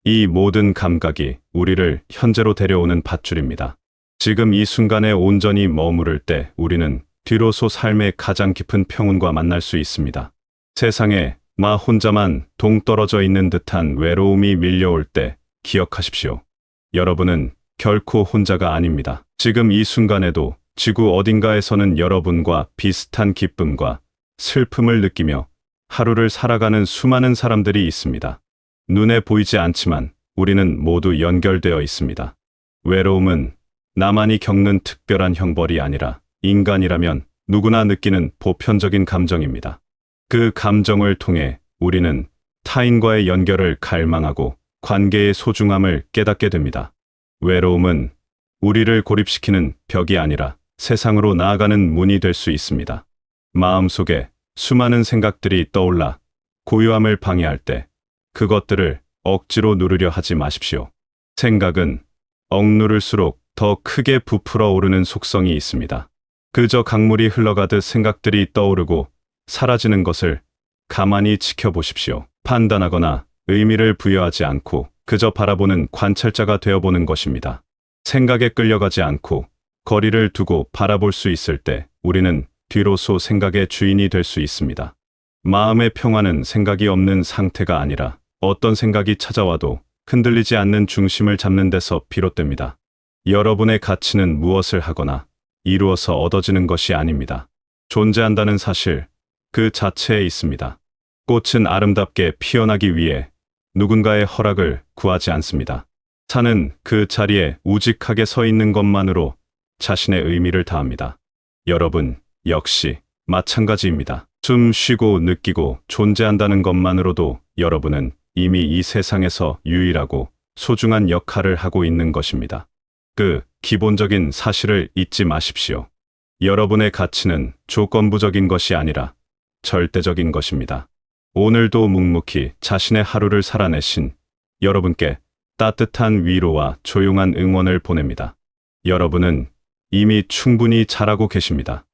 이 모든 감각이 우리를 현재로 데려오는 밧줄입니다. 지금 이 순간에 온전히 머무를 때 우리는 뒤로서 삶의 가장 깊은 평온과 만날 수 있습니다. 세상에 나 혼자만 동떨어져 있는 듯한 외로움이 밀려올 때 기억하십시오. 여러분은 결코 혼자가 아닙니다. 지금 이 순간에도 지구 어딘가에서는 여러분과 비슷한 기쁨과 슬픔을 느끼며 하루를 살아가는 수많은 사람들이 있습니다. 눈에 보이지 않지만 우리는 모두 연결되어 있습니다. 외로움은 나만이 겪는 특별한 형벌이 아니라 인간이라면 누구나 느끼는 보편적인 감정입니다. 그 감정을 통해 우리는 타인과의 연결을 갈망하고 관계의 소중함을 깨닫게 됩니다. 외로움은 우리를 고립시키는 벽이 아니라 세상으로 나아가는 문이 될 수 있습니다. 마음속에 수많은 생각들이 떠올라 고요함을 방해할 때 그것들을 억지로 누르려 하지 마십시오. 생각은 억누를수록 더 크게 부풀어 오르는 속성이 있습니다. 그저 강물이 흘러가듯 생각들이 떠오르고 사라지는 것을 가만히 지켜보십시오. 판단하거나 의미를 부여하지 않고 그저 바라보는 관찰자가 되어보는 것입니다. 생각에 끌려가지 않고 거리를 두고 바라볼 수 있을 때 우리는 뒤로서 생각의 주인이 될 수 있습니다. 마음의 평화는 생각이 없는 상태가 아니라 어떤 생각이 찾아와도 흔들리지 않는 중심을 잡는 데서 비롯됩니다. 여러분의 가치는 무엇을 하거나 이루어서 얻어지는 것이 아닙니다. 존재한다는 사실 그 자체에 있습니다. 꽃은 아름답게 피어나기 위해 누군가의 허락을 구하지 않습니다. 산은 그 자리에 우직하게 서 있는 것만으로 자신의 의미를 다합니다. 여러분 역시 마찬가지입니다. 숨 쉬고 느끼고 존재한다는 것만으로도 여러분은 이미 이 세상에서 유일하고 소중한 역할을 하고 있는 것입니다. 그 기본적인 사실을 잊지 마십시오. 여러분의 가치는 조건부적인 것이 아니라 절대적인 것입니다. 오늘도 묵묵히 자신의 하루를 살아내신 여러분께 따뜻한 위로와 조용한 응원을 보냅니다. 여러분은 이미 충분히 잘하고 계십니다.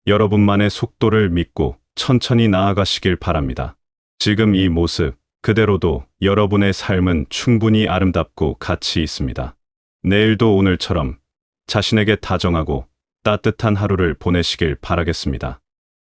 여러분만의 속도를 믿고 천천히 나아가시길 바랍니다. 지금 이 모습 그대로도 여러분의 삶은 충분히 아름답고 가치 있습니다. 내일도 오늘처럼 자신에게 다정하고 따뜻한 하루를 보내시길 바라겠습니다.